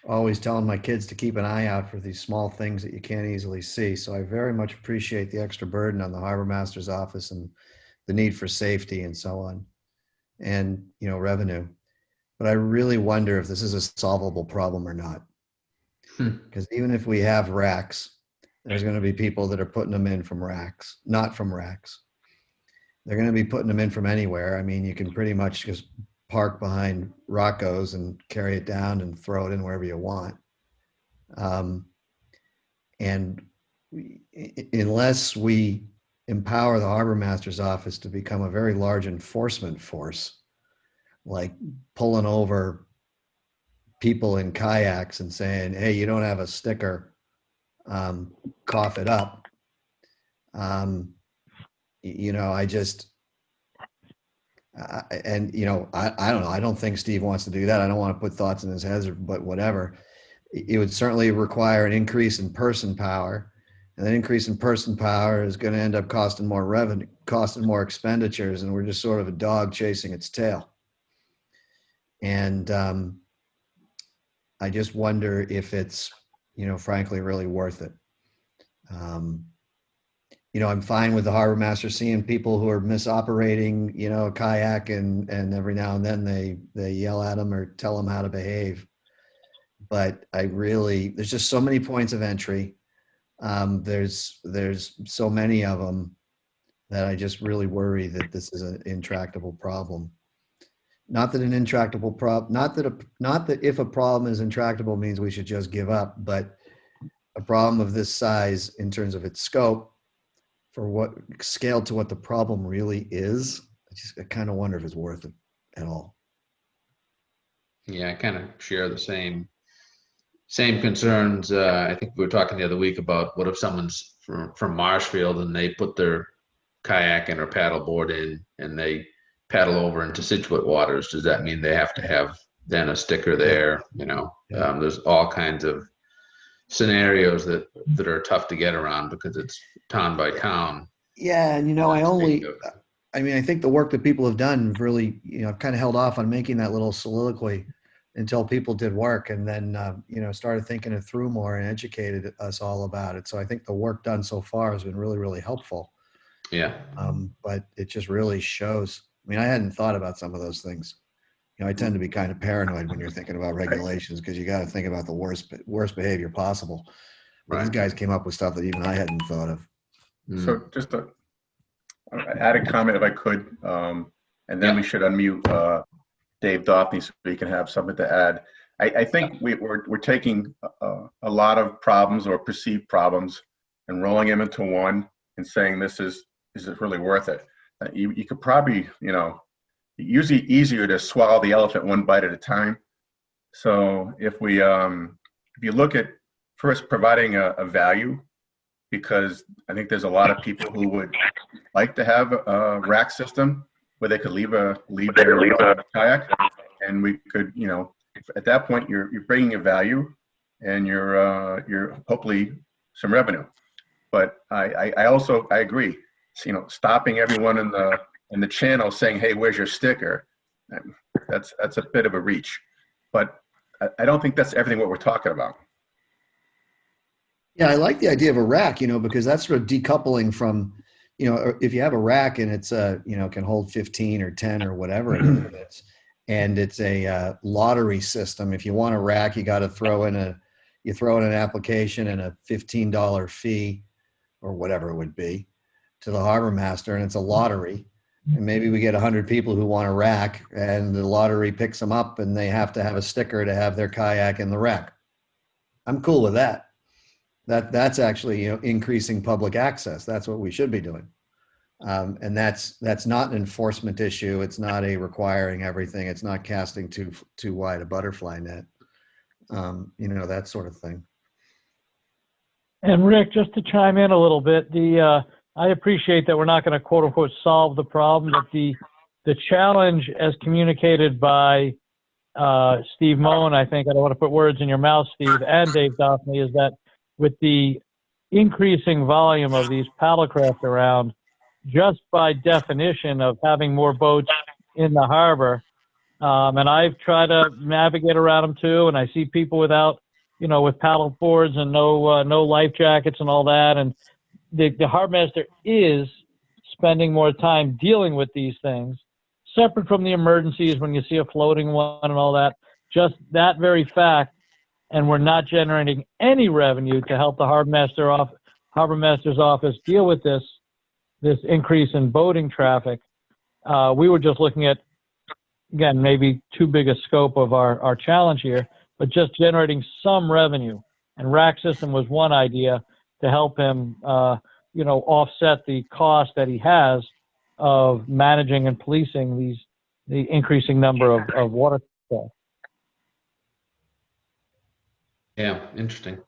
Speaker 3: always telling my kids to keep an eye out for these small things that you can't easily see. So I very much appreciate the extra burden on the harbor master's office and the need for safety and so on, and revenue. But I really wonder if this is a solvable problem or not. Because even if we have racks, there's going to be people that are putting them in from racks, not from racks. They're going to be putting them in from anywhere. I mean, you can pretty much just park behind Rocco's and carry it down and throw it in wherever you want. And unless we empower the harbor master's office to become a very large enforcement force, like pulling over people in kayaks and saying, hey, you don't have a sticker, cough it up. I don't know. I don't think Steve wants to do that. I don't want to put thoughts in his head, but whatever. It would certainly require an increase in person power, and that increase in person power is going to end up costing more revenue, costing more expenditures, and we're just sort of a dog chasing its tail. And I just wonder if it's, frankly, really worth it. I'm fine with the harbor master seeing people who are misoperating, a kayak, and every now and then they yell at them or tell them how to behave. But there's just so many points of entry. There's so many of them that I just really worry that this is an intractable problem. Not that if a problem is intractable means we should just give up, but a problem of this size in terms of its scope, for what scaled to what the problem really is, I kind of wonder if it's worth it at all.
Speaker 1: Yeah, I kind of share the same concerns. I think we were talking the other week about what if someone's from Marshfield and they put their kayak and or paddle board in and they paddle over into Scituate waters. Does that mean they have to have then a sticker there? There's all kinds of scenarios that are tough to get around because it's town by town.
Speaker 3: Yeah, and I think the work that people have done really, kind of held off on making that little soliloquy until people did work, and then started thinking it through more and educated us all about it. So I think the work done so far has been really, really helpful.
Speaker 1: Yeah.
Speaker 3: But it just really shows. I mean, I hadn't thought about some of those things. I tend to be kind of paranoid when you're thinking about regulations because you got to think about the worst behavior possible. But these guys came up with stuff that even I hadn't thought of.
Speaker 12: So just to add a comment if I could, and then we should unmute Dave Doffney so he can have something to add. I think we're taking a lot of problems or perceived problems and rolling them into one and saying is it really worth it? You could probably usually easier to swallow the elephant one bite at a time. So if you look at first providing a value, because I think there's a lot of people who would like to have a rack system where they could leave their kayak, and we could, at that point you're bringing a value, and you're hopefully some revenue. But I agree. Stopping everyone in the channel saying, "Hey, where's your sticker?" That's a bit of a reach. But I don't think that's everything what we're talking about.
Speaker 3: Yeah, I like the idea of a rack, because that's sort of decoupling from, if you have a rack and it's can hold 15 or 10 or whatever it is, and it's a lottery system. If you want a rack, you got to throw in an application and a $15 fee or whatever it would be to the harbor master, and it's a lottery. And maybe we get 100 people who want a rack, and the lottery picks them up, and they have to have a sticker to have their kayak in the rack. I'm cool with that. That's actually, increasing public access. That's what we should be doing. And that's not an enforcement issue. It's not a requiring everything. It's not casting too wide a butterfly net. That sort of thing.
Speaker 2: And Rick, just to chime in a little bit, I appreciate that we're not going to quote unquote solve the problem, but the challenge as communicated by Steve Moen, I think, I don't want to put words in your mouth, Steve, and Dave Doffney, is that with the increasing volume of these paddlecraft around, just by definition of having more boats in the harbor, and I've tried to navigate around them too, and I see people without, with paddle boards and no life jackets and all that, and the harbor master is spending more time dealing with these things, separate from the emergencies when you see a floating one and all that. Just that very fact, and we're not generating any revenue to help the harbor master's office deal with this increase in boating traffic. We were just looking at, again, maybe too big a scope of our challenge here, but just generating some revenue. And rack system was one idea to help him, offset the cost that he has of managing and policing the increasing number of water patrol.
Speaker 1: Yeah, interesting.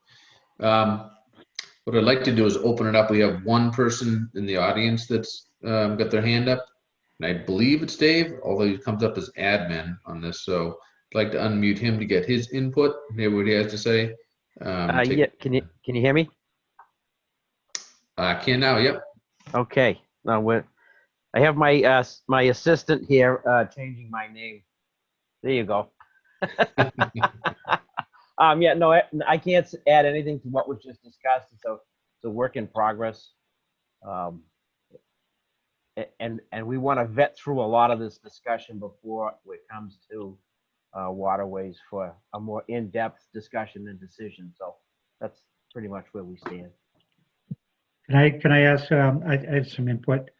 Speaker 1: What I'd like to do is open it up. We have one person in the audience that's got their hand up, and I believe it's Dave, although he comes up as admin on this. So I'd like to unmute him to get his input, hear what he has to say.
Speaker 14: Yeah, can you hear me?
Speaker 1: I can now. Yep.
Speaker 14: Okay. Now I have my my assistant here changing my name. There you go. Yeah, no, I can't add anything to what was just discussed. So it's a work in progress. And we want to vet through a lot of this discussion before it comes to waterways for a more in-depth discussion and decision. So that's pretty much where we stand.
Speaker 10: Can I ask, I have some input.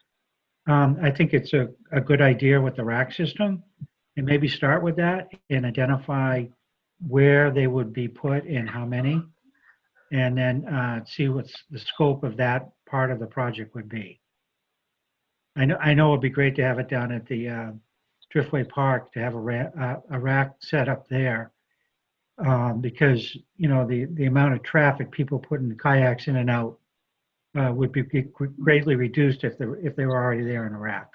Speaker 10: I think it's a good idea with the rack system, and maybe start with that and identify where they would be put and how many, and then see what's the scope of that part of the project would be. I know it'd be great to have it down at the Driftway Park, to have a rack set up there, because the amount of traffic, people putting kayaks in and out, would be greatly reduced if they were already there in a rack.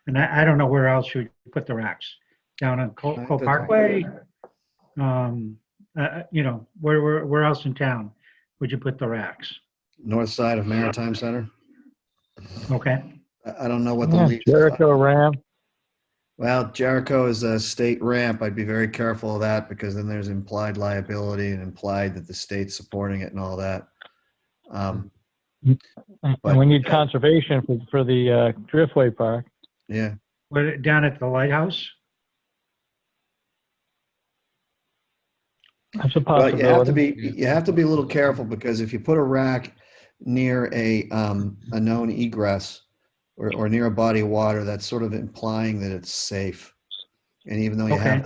Speaker 10: And I don't know where else you would put the racks. Down on Cole Parkway, where else in town would you put the racks?
Speaker 3: North side of Maritime Center.
Speaker 10: Okay.
Speaker 3: I don't know what the lease.
Speaker 2: Jericho ramp.
Speaker 3: Well, Jericho is a state ramp. I'd be very careful of that, because then there's implied liability and implied that the state's supporting it and all that.
Speaker 2: And we need conservation for the Driftway Park.
Speaker 3: Yeah.
Speaker 10: Down at the lighthouse?
Speaker 2: That's a
Speaker 3: Well,
Speaker 2: possibility.
Speaker 3: you have to be a little careful, because if you put a rack near a known egress or near a body of water, that's sort of implying that it's safe. And even though you have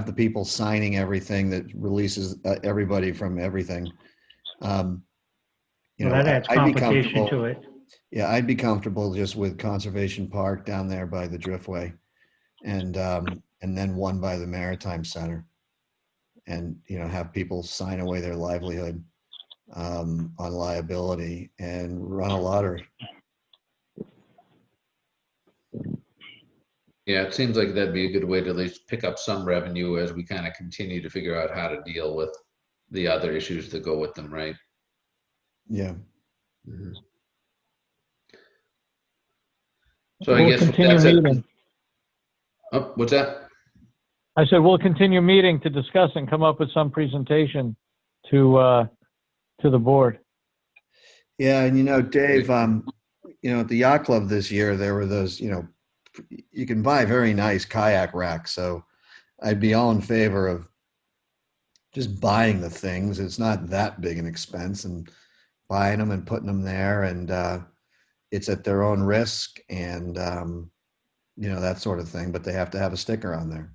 Speaker 3: the people signing everything that releases everybody from everything,
Speaker 10: That adds complication to it.
Speaker 3: Yeah, I'd be comfortable just with Conservation Park down there by the Driftway, and then one by the Maritime Center, and have people sign away their livelihood on liability and run a lottery.
Speaker 1: Yeah, it seems like that'd be a good way to at least pick up some revenue as we kind of continue to figure out how to deal with the other issues that go with them, right?
Speaker 3: Yeah.
Speaker 1: Mhm. So I
Speaker 2: We'll
Speaker 1: guess with
Speaker 2: continue
Speaker 1: that said,
Speaker 2: meeting.
Speaker 1: oh, what's that?
Speaker 2: I said, we'll continue meeting to discuss and come up with some presentation to the board.
Speaker 3: Yeah, and Dave, at the yacht club this year, there were those, you can buy very nice kayak racks. So I'd be all in favor of just buying the things. It's not that big an expense, and buying them and putting them there, and it's at their own risk, and that sort of thing. But they have to have a sticker on there.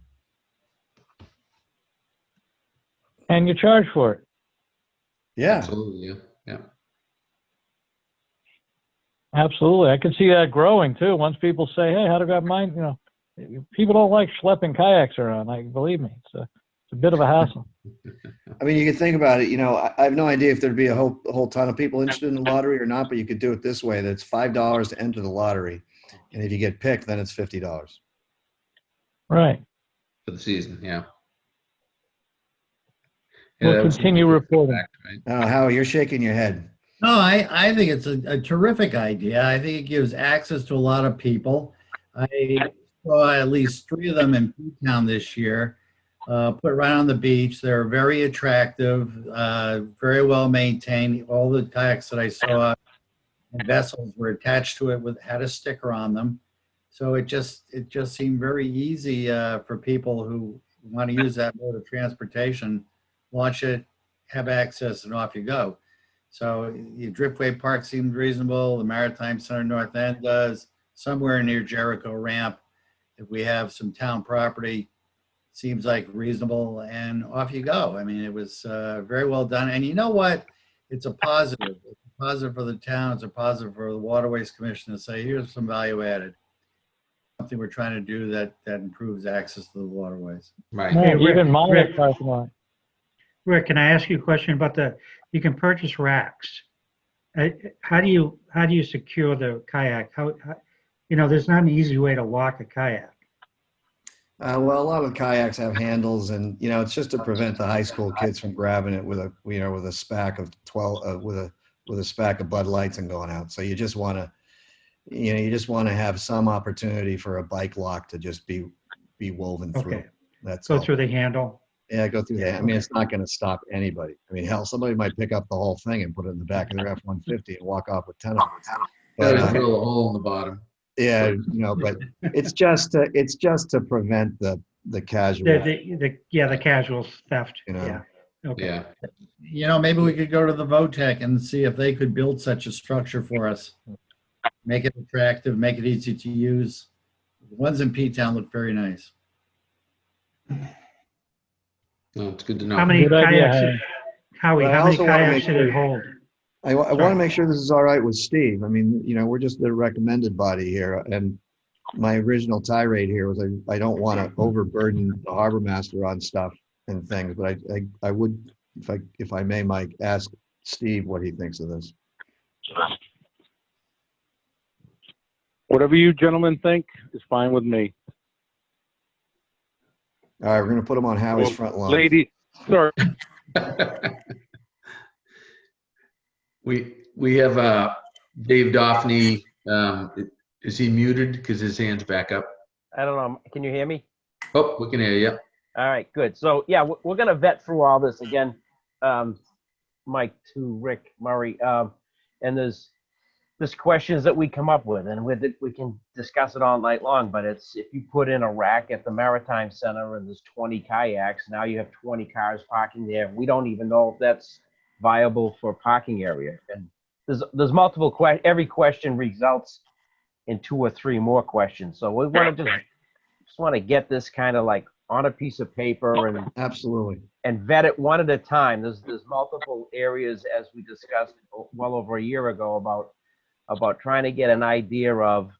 Speaker 2: And you charge for it.
Speaker 3: Yeah.
Speaker 1: Absolutely, yeah, yeah.
Speaker 2: Absolutely. I can see that growing too. Once people say, hey, how to grab mine? People don't like schlepping kayaks around. Like, believe me, it's a bit of a hassle.
Speaker 3: I mean, you can think about it. I have no idea if there'd be a whole ton of people interested in the lottery or not, but you could do it this way. That's $5 to enter the lottery. And if you get picked, then it's $50.
Speaker 2: Right.
Speaker 1: For the season, yeah.
Speaker 2: We'll
Speaker 1: that was
Speaker 2: continue
Speaker 1: something to
Speaker 2: reporting.
Speaker 1: expect, right?
Speaker 3: Oh, Howie, you're shaking your head.
Speaker 8: No, I think it's a terrific idea. I think it gives access to a lot of people. I saw at least 3 of them in P-Town this year, put right on the beach. They're very attractive, very well maintained. All the kayaks that I saw and vessels were attached to it had a sticker on them. So it just seemed very easy for people who want to use that mode of transportation. Launch it, have access, and off you go. So the Driftway Park seemed reasonable. The Maritime Center North End does. Somewhere near Jericho Ramp, if we have some town property, seems like reasonable, and off you go. I mean, it was very well done. And you know what? It's a positive. It's a positive for the town. It's a positive for the Waterways Commission to say, here's some value added. Something we're trying to do that improves access to the waterways.
Speaker 1: Right.
Speaker 2: Yeah,
Speaker 10: Hey, Rick,
Speaker 2: even my
Speaker 10: Rick.
Speaker 2: parking lot.
Speaker 10: Rick, can I ask you a question about you can purchase racks. How do you secure the kayak? How there's not an easy way to lock a kayak.
Speaker 3: Well, a lot of kayaks have handles, and it's just to prevent the high school kids from grabbing it with a spack of 12 with a spack of Bud Lights and going out. So you just want to have some opportunity for a bike lock to just be woven through.
Speaker 10: Okay.
Speaker 3: That's
Speaker 10: Go
Speaker 3: all.
Speaker 10: through the handle.
Speaker 3: Yeah, go through that. I mean, it's not going to stop anybody. I mean, hell, somebody might pick up the whole thing and put it in the back of their F-150 and walk off with 10 of them.
Speaker 1: Gotta drill a hole in the bottom.
Speaker 3: Yeah, but it's just to prevent the casual.
Speaker 10: The casual theft. Yeah. Okay.
Speaker 1: Yeah.
Speaker 8: Maybe we could go to the VOTEC and see if they could build such a structure for us. Make it attractive, make it easy to use. The ones in P-Town look very nice.
Speaker 1: No, it's good to know.
Speaker 10: How many
Speaker 2: Good idea,
Speaker 10: kayaks? Howie,
Speaker 3: But I
Speaker 10: how many
Speaker 3: also wanna
Speaker 10: kayaks
Speaker 3: make
Speaker 10: did it
Speaker 3: sure-
Speaker 10: hold?
Speaker 3: I want to make sure this is all right with Steve. I mean, we're just the recommended body here, and my original tirade here was I don't want to overburden the harbor master on stuff and things, but I would, if I may, Mike, ask Steve what he thinks of this.
Speaker 7: Whatever you gentlemen think is fine with me.
Speaker 3: All right, we're going to put him on Howie's front lawn.
Speaker 7: Lady, sorry.
Speaker 1: We have Dave Doffney. Is he muted because his hand's back up?
Speaker 14: I don't know. Can you hear me?
Speaker 1: Oh, we can hear you.
Speaker 14: All right, good. So yeah, we're going to vet through all this again, Mike to Rick Murray. And there's questions that we come up with, and with it, we can discuss it all night long. But it's, if you put in a rack at the Maritime Center and there's 20 kayaks, now you have 20 cars parking there. We don't even know if that's viable for a parking area. And there's multiple questions. Every question results in 2 or 3 more questions. So we want to just want to get this kind of like on a piece of paper and
Speaker 3: Absolutely.
Speaker 14: and vet it one at a time. There's multiple areas, as we discussed well over a year ago, about about trying to get an idea of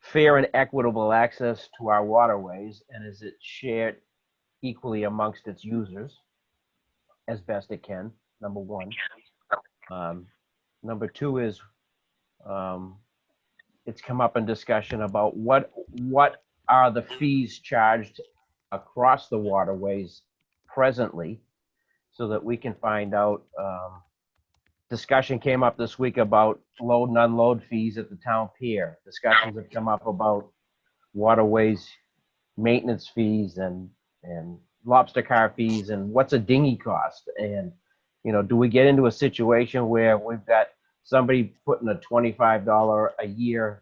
Speaker 14: fair and equitable access to our waterways, and is it shared equally amongst its users as best it can, number one. Number two is it's come up in discussion about what are the fees charged across the waterways presently, so that we can find out. Discussion came up this week about load and unload fees at the town pier. Discussions have come up about waterways maintenance fees and lobster car fees, and what's a dinghy cost. And, you know, do we get into a situation where we've got somebody putting a $25 a year,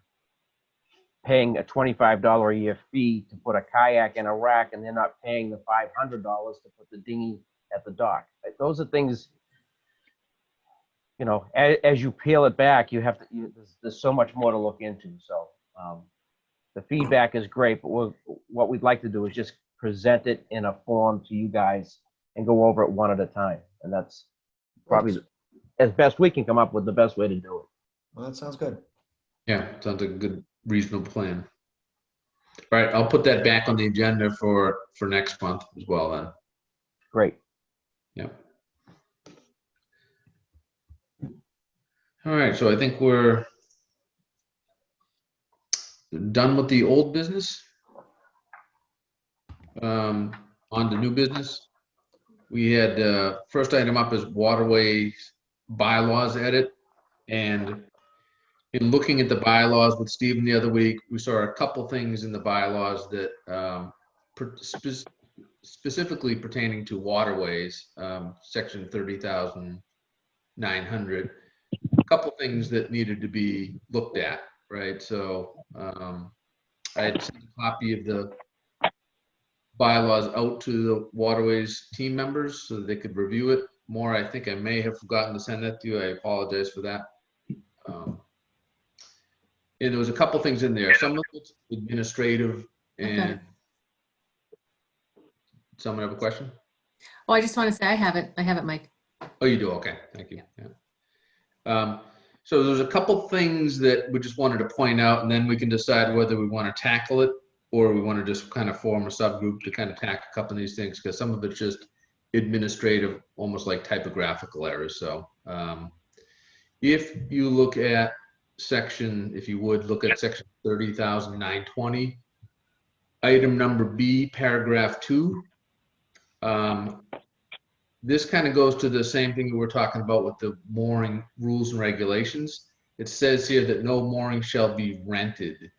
Speaker 14: paying a $25 a year fee to put a kayak in a rack, and they're not paying the $500 to put the dinghy at the dock? Those are things, you know, as you peel it back, you have to, there's so much more to look into. So the feedback is great, but what we'd like to do is just present it in a form to you guys and go over it one at a time. And that's probably, as best we can come up with, the best way to do it.
Speaker 3: Well, that sounds good.
Speaker 1: Yeah, sounds like a good, reasonable plan. All right, I'll put that back on the agenda for next month as well then.
Speaker 14: Great.
Speaker 1: Yeah. All right, so I think we're done with the old business. On to new business. We had first item up is waterways bylaws edit, and in looking at the bylaws with Stephen the other week, we saw a couple things in the bylaws that specifically pertaining to waterways, section 30,900. A couple things that needed to be looked at, right? So I had sent a copy of the bylaws out to the waterways team members so that they could review it more. I think I may have forgotten to send that to you. I apologize for that. And there was a couple things in there. Some of it's administrative, and someone have a question?
Speaker 9: Oh, I just want to say I have it, Mike.
Speaker 1: Oh, you do? Okay, thank you. Yeah. So there's a couple things that we just wanted to point out, and then we can decide whether we want to tackle it or we want to just kind of form a subgroup to kind of tackle a couple of these things, because some of it's just administrative, almost like typographical errors. So if you look at if you would look at section 30,920, item number B, paragraph 2. This kind of goes to the same thing we were talking about with the mooring rules and regulations. It says here that no mooring shall be rented.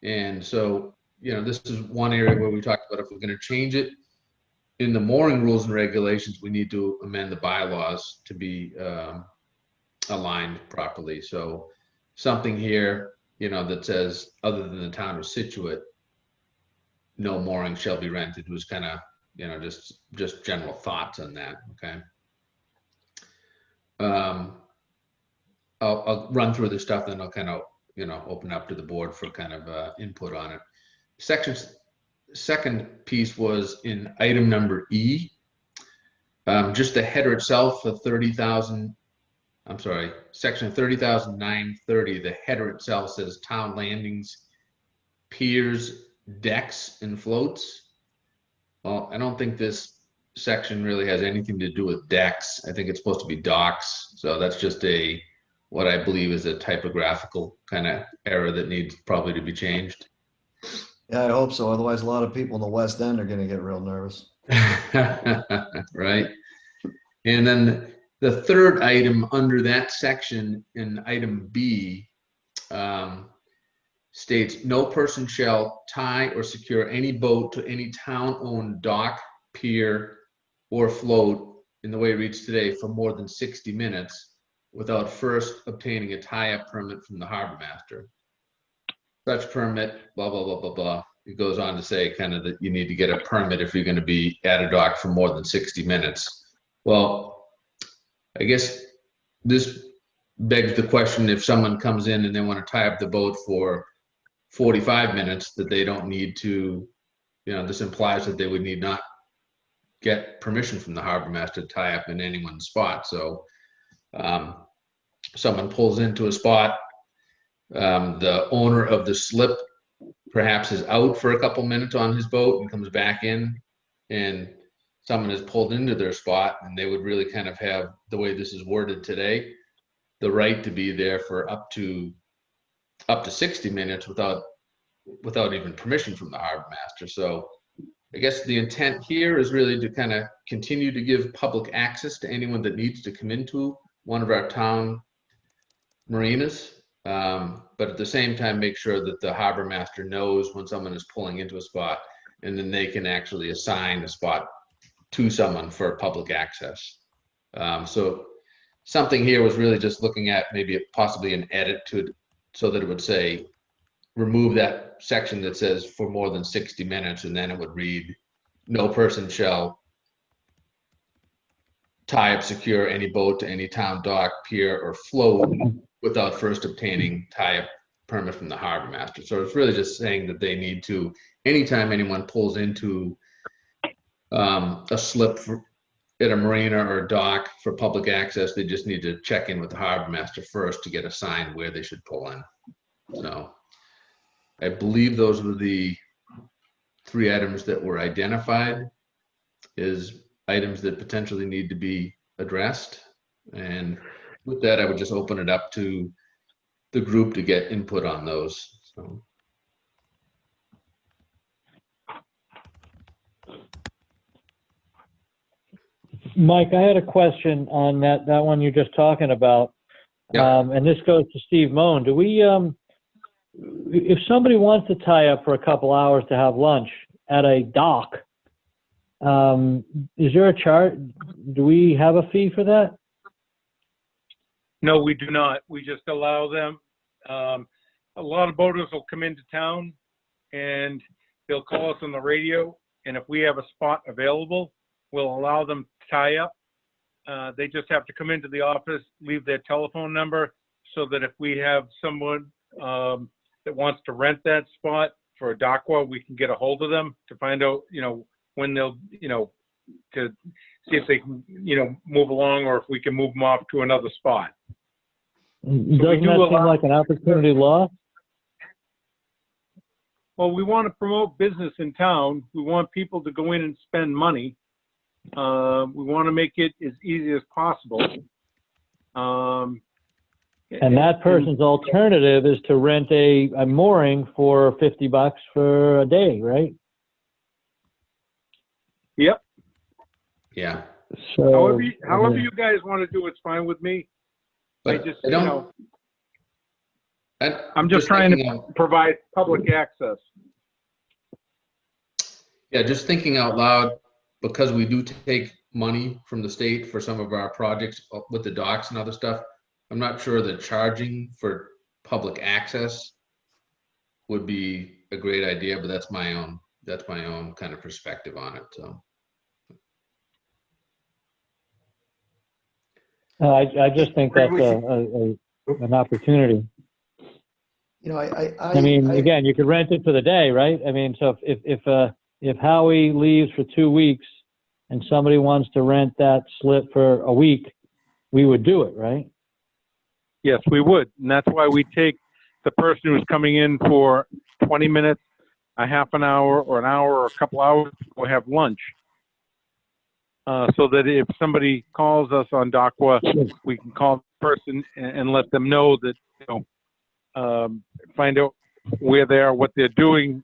Speaker 1: And so, you know, this is one area where we talked about if we're going to change it in the mooring rules and regulations, we need to amend the bylaws to be aligned properly. So something here, you know, that says other than the town of Scituate, no mooring shall be rented was kind of, you know, just general thoughts on that. Okay. I'll run through this stuff, then I'll kind of, you know, open up to the board for kind of input on it. Second piece was in item number E, just the header itself for 30,000. I'm sorry, section 30,930. The header itself says town landings, piers, decks, and floats. Well, I don't think this section really has anything to do with decks. I think it's supposed to be docks. So that's just what I believe is a typographical kind of error that needs probably to be changed.
Speaker 3: Yeah, I hope so. Otherwise, a lot of people in the West End are going to get real nervous.
Speaker 1: Right. And then the third item under that section in item B states no person shall tie or secure any boat to any town-owned dock, pier, or float in the way it reads today for more than 60 minutes without first obtaining a tie-up permit from the harbor master. Such permit, blah, blah, blah, blah, blah. It goes on to say kind of that you need to get a permit if you're going to be at a dock for more than 60 minutes. Well, I guess this begs the question, if someone comes in and they want to tie up the boat for 45 minutes, that they don't need to, you know, this implies that they would need not get permission from the harbor master to tie up in anyone's spot. So someone pulls into a spot, the owner of the slip perhaps is out for a couple minutes on his boat and comes back in, and someone is pulled into their spot, and they would really kind of have, the way this is worded today, the right to be there for up to 60 minutes without even permission from the harbor master. So I guess the intent here is really to kind of continue to give public access to anyone that needs to come into one of our town marinas, but at the same time make sure that the harbor master knows when someone is pulling into a spot, and then they can actually assign a spot to someone for public access. So something here was really just looking at maybe possibly an edit to it, so that it would say, remove that section that says for more than 60 minutes, and then it would read, no person shall tie up, secure any boat to any town dock, pier, or float without first obtaining tie-up permit from the harbor master. So it's really just saying that they need to, anytime anyone pulls into a slip at a marina or a dock for public access, they just need to check in with the harbor master first to get a sign where they should pull in. So I believe those were the 3 items that were identified as items that potentially need to be addressed. And with that, I would just open it up to the group to get input on those. So.
Speaker 2: Mike, I had a question on that one you're just talking about.
Speaker 1: Yeah.
Speaker 2: And this goes to Steve Moen. Do we, if somebody wants to tie up for a couple hours to have lunch at a dock, is there a charge? Do we have a fee for that?
Speaker 7: No, we do not. We just allow them. A lot of boaters will come into town and they'll call us on the radio. And if we have a spot available, we'll allow them to tie up. They just have to come into the office, leave their telephone number, so that if we have someone that wants to rent that spot for a dockwa, we can get a hold of them to find out, when they'll, to see if they can, move along, or if we can move them off to another spot.
Speaker 2: Doesn't that seem like an opportunity loss?
Speaker 7: Well, we want to promote business in town. We want people to go in and spend money. We want to make it as easy as possible.
Speaker 2: And that person's alternative is to rent a mooring for $50 for a day, right?
Speaker 7: Yep.
Speaker 1: Yeah.
Speaker 2: So
Speaker 7: however you guys want to do it's fine with me.
Speaker 1: But
Speaker 7: I'm just trying to provide public access.
Speaker 1: Yeah, just thinking out loud, because we do take money from the state for some of our projects with the docks and other stuff. I'm not sure that charging for public access would be a great idea, but that's my own kind of perspective on it. So
Speaker 2: I just think that's an opportunity.
Speaker 3: I
Speaker 2: mean, again, you could rent it for the day, right? I mean, so if Howie leaves for 2 weeks and somebody wants to rent that slip for a week, we would do it, right?
Speaker 7: Yes, we would. And that's why we take the person who's coming in for 20 minutes, a half an hour, or an hour, or a couple hours to go have lunch. So that if somebody calls us on Docwa, we can call the person and let them know that, find out where they are, what they're doing.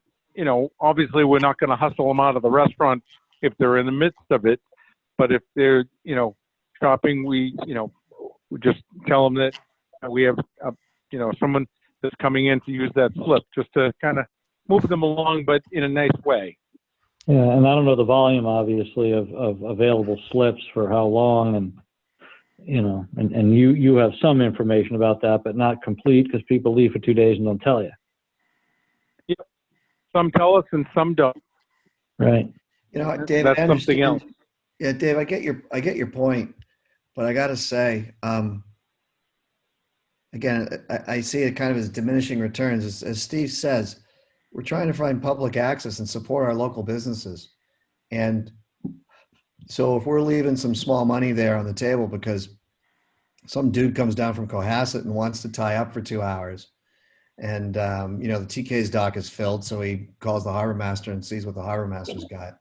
Speaker 7: Obviously we're not going to hustle them out of the restaurant if they're in the midst of it. But if they're, shopping, we just tell them that we have, someone that's coming in to use that slip, just to kind of move them along, but in a nice way.
Speaker 2: Yeah, and I don't know the volume, obviously, of available slips for how long, and and you have some information about that, but not complete, because people leave for 2 days and don't tell you.
Speaker 7: Yep. Some tell us and some don't.
Speaker 2: Right.
Speaker 3: Dave,
Speaker 7: that's something else.
Speaker 3: Yeah, Dave, I get your point, but I got to say, again, I see it kind of as diminishing returns. As Steve says, we're trying to find public access and support our local businesses. And so if we're leaving some small money there on the table because some dude comes down from Cohasset and wants to tie up for 2 hours. And, you know, the TK's dock is filled. So he calls the harbor master and sees what the harbor master's got.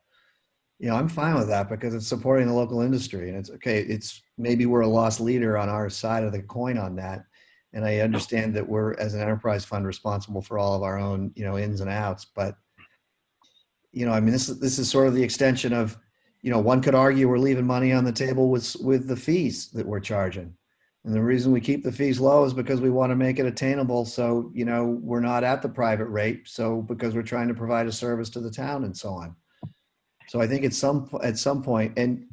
Speaker 3: You know, I'm fine with that because it's supporting the local industry, and it's okay. It's maybe we're a lost leader on our side of the coin on that. And I understand that we're, as an enterprise fund, responsible for all of our own, you know, ins and outs. But, you know, I mean, this is sort of the extension of, you know, one could argue we're leaving money on the table with the fees that we're charging. And the reason we keep the fees low is because we want to make it attainable. So, you know, we're not at the private rate. So because we're trying to provide a service to the town and so on. So I think at some point, and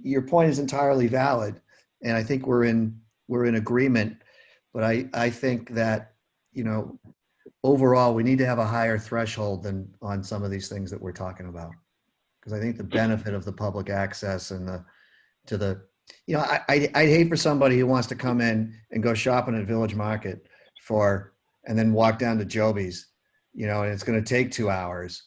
Speaker 3: your point is entirely valid, and I think we're in agreement. But I think that, you know, overall we need to have a higher threshold than on some of these things that we're talking about, because I think the benefit of the public access and you know, I'd hate for somebody who wants to come in and go shopping at Village Market and then walk down to Joby's, you know, and it's going to take 2 hours.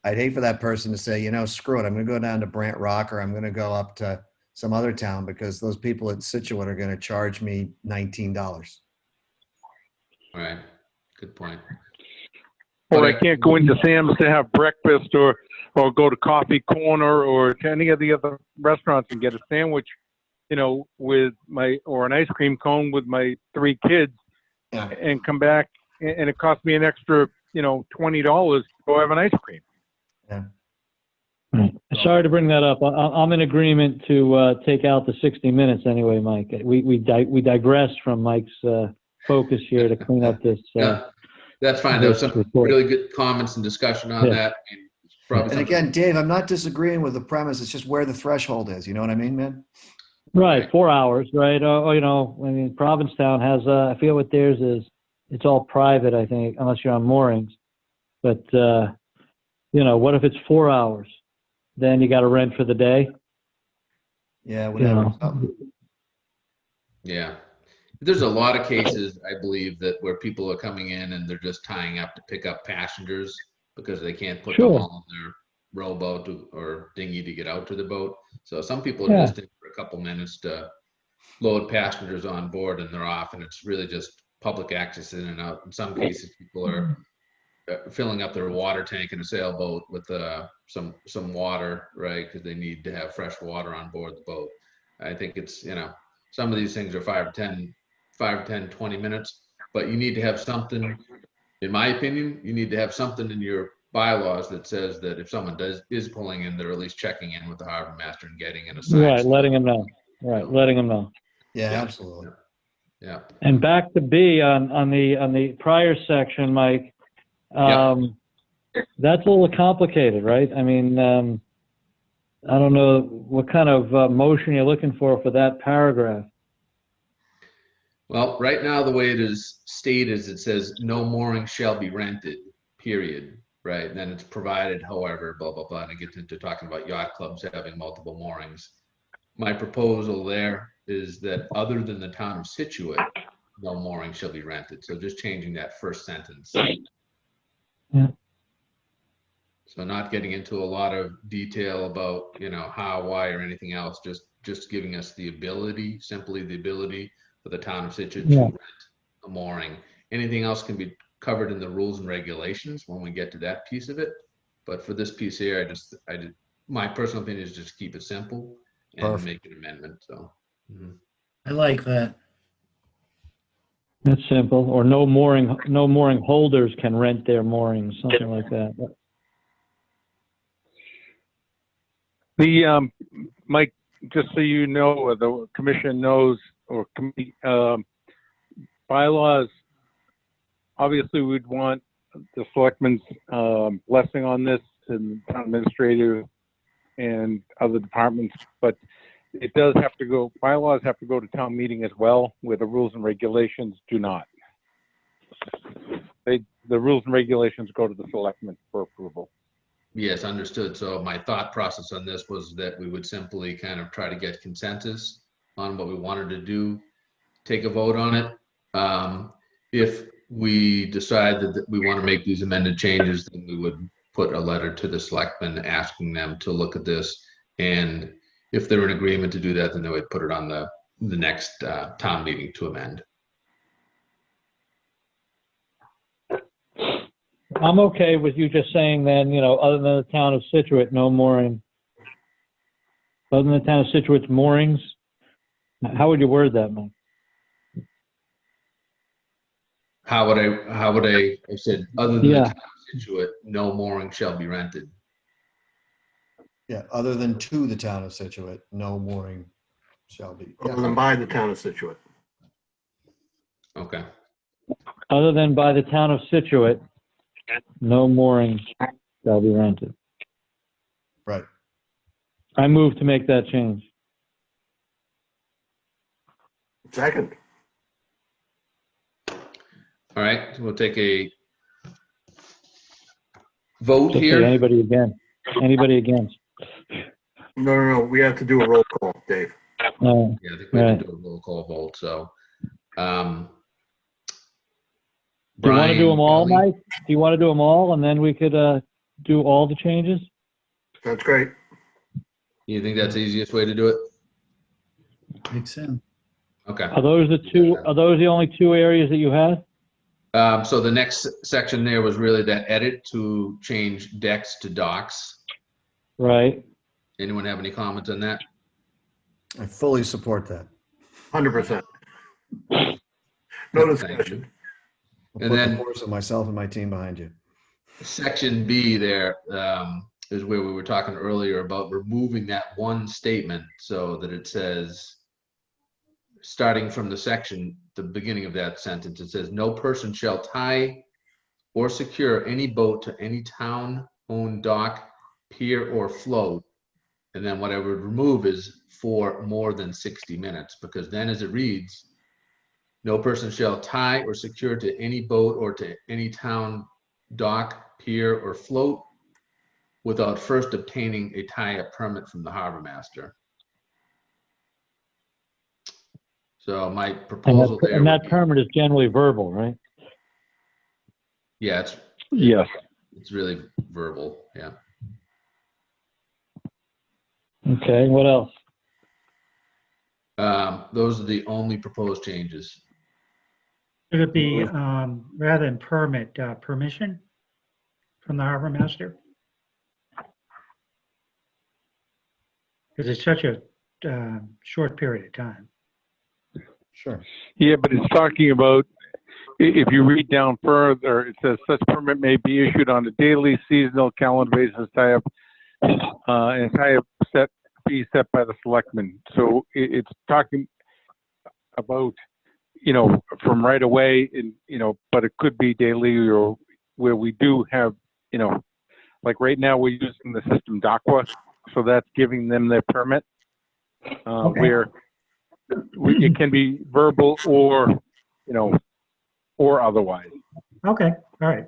Speaker 3: I'd hate for that person to say, you know, screw it, I'm going to go down to Brant Rock, or I'm going to go up to some other town because those people at Scituate are going to charge me $19.
Speaker 1: All right. Good point.
Speaker 7: Or
Speaker 1: But
Speaker 7: I can't go into Sam's to have breakfast or go to Coffee Corner or to any of the other restaurants and get a sandwich, you know, or an ice cream cone with my 3 kids and come back and it cost me an extra, you know, $20 to go have an ice cream.
Speaker 3: Yeah.
Speaker 2: Sorry to bring that up. I'm in agreement to take out the 60 minutes anyway, Mike. We digress from Mike's focus here to clean up this.
Speaker 1: Yeah, that's fine. There was some
Speaker 2: report.
Speaker 1: really good comments and discussion on that. I mean, probably
Speaker 3: And again, Dave, I'm not disagreeing with the premise. It's just where the threshold is. You know what I mean, man?
Speaker 2: Right, 4 hours, right? You know, I mean, Provincetown has, I forget what theirs is. It's all private, I think, unless you're on moorings. But, you know, what if it's 4 hours? Then you got to rent for the day.
Speaker 3: Yeah, whatever.
Speaker 1: Yeah. There's a lot of cases, I believe, that where people are coming in and they're just tying up to pick up passengers because they can't put them all in their rowboat or dinghy to get out to the boat. So some people are just in for a couple minutes to load passengers on board and they're off, and it's really just public access in and out. In some cases, people are filling up their water tank in a sailboat with some water, right? Because they need to have fresh water on board the boat. I think it's, you know, some of these things are 5, 10, 20 minutes, but you need to have something, in my opinion, you need to have something in your bylaws that says that if someone is pulling in, they're at least checking in with the harbor master and getting an assigned.
Speaker 2: Right, letting them know. Right, letting them know.
Speaker 3: Yeah, absolutely.
Speaker 1: Yeah.
Speaker 2: And back to B on the prior section, Mike. That's a little complicated, right? I mean, I don't know what kind of motion you're looking for that paragraph.
Speaker 1: Well, right now, the way it is stated is it says no mooring shall be rented, period, right? And then it's provided, however, blah, blah, blah, and it gets into talking about yacht clubs having multiple moorings. My proposal there is that other than the town of Scituate, no mooring shall be rented. So just changing that first sentence.
Speaker 2: Yeah.
Speaker 1: So not getting into a lot of detail about, you know, how, why, or anything else, just giving us the ability, simply the ability for the town of Scituate to rent a mooring. Anything else can be covered in the rules and regulations when we get to that piece of it. But for this piece here, my personal opinion is just keep it simple and make an amendment. So
Speaker 8: I like that.
Speaker 2: That's simple. Or no mooring holders can rent their moorings, something like that.
Speaker 7: The Mike, just so you know, or the commission knows, or committee bylaws, obviously we'd want the selectmen's blessing on this, and town administrator and other departments, but it does have to go, bylaws have to go to town meeting as well, where the rules and regulations do not. The rules and regulations go to the selectmen for approval.
Speaker 1: yes, understood. So my thought process on this was that we would simply kind of try to get consensus on what we wanted to do, take a vote on it. If we decide that we want to make these amended changes, then we would put a letter to the selectmen asking them to look at this. And if they're in agreement to do that, then they would put it on the the next town meeting to amend.
Speaker 2: I'm okay with you just saying then, other than the town of Scituate, no mooring. Other than the town of Scituate's moorings, how would you word that, Mike?
Speaker 1: How would I said, other than the
Speaker 2: Yeah.
Speaker 1: town of Scituate, no mooring shall be rented.
Speaker 3: Yeah, other than to the town of Scituate, no mooring shall be.
Speaker 5: Other than by the town of Scituate.
Speaker 1: Okay.
Speaker 2: Other than by the town of Scituate, no moorings shall be rented.
Speaker 3: Right.
Speaker 2: I move to make that change.
Speaker 5: Second.
Speaker 1: All right, so we'll take a vote
Speaker 2: Just say
Speaker 1: here.
Speaker 2: anybody against. Anybody against?
Speaker 5: No. We have to do a roll call, Dave.
Speaker 2: No.
Speaker 1: Yeah, I think we have
Speaker 2: Right.
Speaker 1: to do a roll call vote, so.
Speaker 2: Do you want to do them all,
Speaker 1: Kelly?
Speaker 2: Mike? Do you want to do them all, and then we could do all the changes?
Speaker 5: That's great.
Speaker 1: You think that's the easiest way to do it?
Speaker 8: Makes sense.
Speaker 1: Okay.
Speaker 2: Are those the two? Are those the only two areas that you had?
Speaker 1: So the next section there was really that edit to change decks to docks.
Speaker 2: Right.
Speaker 1: Anyone have any comments on that?
Speaker 3: I fully support that.
Speaker 5: 100%. No
Speaker 1: Thank
Speaker 5: discussion.
Speaker 1: you.
Speaker 3: I'll
Speaker 1: And
Speaker 3: put
Speaker 1: then-
Speaker 3: the force of myself and my team behind you.
Speaker 1: Section B there is where we were talking earlier about removing that one statement so that it says, starting from the section, the beginning of that sentence, it says, no person shall tie or secure any boat to any town-owned dock, pier, or float. And then what I would remove is for more than 60 minutes, because then as it reads, no person shall tie or secure to any boat or to any town dock, pier, or float without first obtaining a tie-up permit from the harbor master. So my proposal there.
Speaker 2: And
Speaker 1: would
Speaker 2: that
Speaker 1: be-
Speaker 2: permit is generally verbal, right?
Speaker 1: Yeah,
Speaker 7: Yes.
Speaker 1: it's really verbal, yeah.
Speaker 2: Okay, what else?
Speaker 1: Those are the only proposed changes.
Speaker 10: Should it be, rather than permit, permission from the harbor master? Because it's such a short period of time.
Speaker 3: Sure.
Speaker 7: Yeah, but it's talking about, if you read down further, it says such permit may be issued on a daily, seasonal, calendar basis, tie-up, and tie-up be set by the selectmen. So it's talking about, from right away, but it could be daily, or where we do have, like right now we're using the system DACWA, so that's giving them their permit. Where it can be verbal or, or otherwise.
Speaker 10: Okay, all right.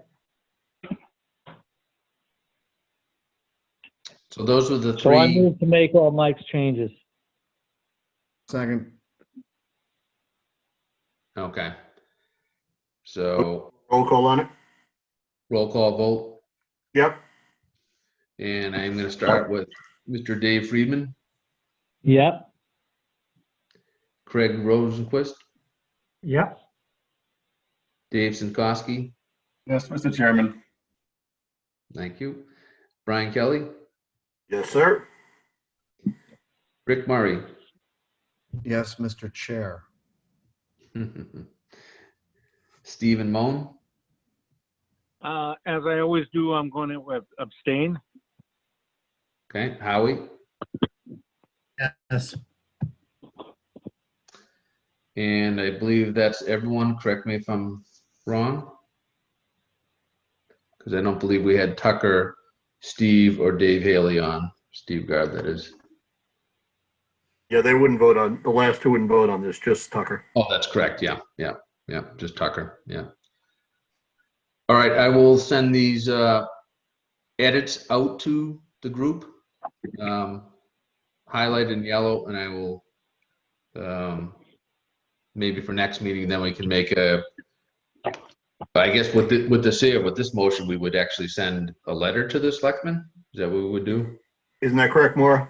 Speaker 1: So those were the
Speaker 2: So I
Speaker 1: three.
Speaker 2: move to make all Mike's changes.
Speaker 3: Second.
Speaker 1: Okay. So
Speaker 5: Roll call on it?
Speaker 1: roll call vote.
Speaker 5: Yep.
Speaker 1: And I'm going to start with Mr. Dave Friedman,
Speaker 2: Yep.
Speaker 1: Craig Rosenquist,
Speaker 10: Yep.
Speaker 1: Dave Sinkowski.
Speaker 12: Yes, Mr. Chairman.
Speaker 1: Thank you. Brian Kelly,
Speaker 5: Yes, sir.
Speaker 1: Rick Murray.
Speaker 3: Yes, Mr. Chair.
Speaker 1: Stephen Moan,
Speaker 7: As I always do, I'm going to abstain.
Speaker 1: okay, Howie,
Speaker 8: Yes.
Speaker 1: and I believe that's everyone. Correct me if I'm wrong. Because I don't believe we had Tucker, Steve, or Dave Haley on. Steve Gard, that is.
Speaker 5: Yeah, they wouldn't vote on, the last two wouldn't vote on this, just Tucker.
Speaker 1: Oh, that's correct. Yeah, just Tucker. Yeah. All right, I will send these edits out to the group, highlighted in yellow, and I will maybe for next meeting, then we can make a. I guess with this motion, we would actually send a letter to the selectmen. Is that what we would do?
Speaker 5: Isn't that correct, Maura?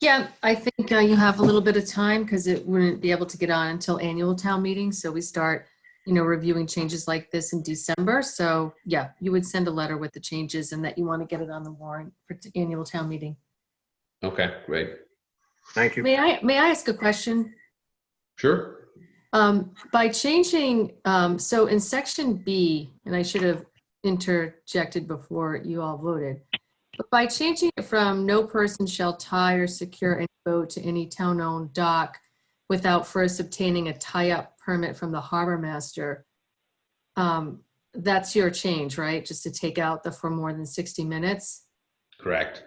Speaker 9: Yeah, I think you have a little bit of time because it wouldn't be able to get on until annual town meeting. So we start, reviewing changes like this in December. So yeah, you would send a letter with the changes and that you want to get it on the warrant for annual town meeting.
Speaker 1: Okay, great.
Speaker 5: Thank you.
Speaker 9: May I ask a question?
Speaker 1: Sure.
Speaker 9: By changing, so in section B, and I should have interjected before you all voted, but by changing it from no person shall tie or secure any boat to any town-owned dock without first obtaining a tie-up permit from the harbor master, that's your change, right? Just to take out the for more than 60 minutes.
Speaker 1: Correct.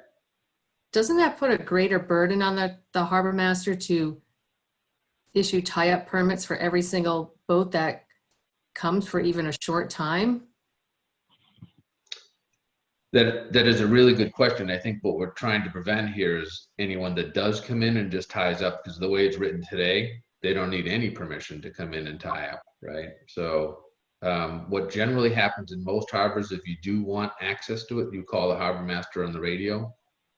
Speaker 9: Doesn't that put a greater burden on the harbor master to issue tie-up permits for every single boat that comes for even a short time?
Speaker 1: That is a really good question. I think what we're trying to prevent here is anyone that does come in and just ties up, because the way it's written today, they don't need any permission to come in and tie up, right? So what generally happens in most harbors, if you do want access to it, you call the harbor master on the radio,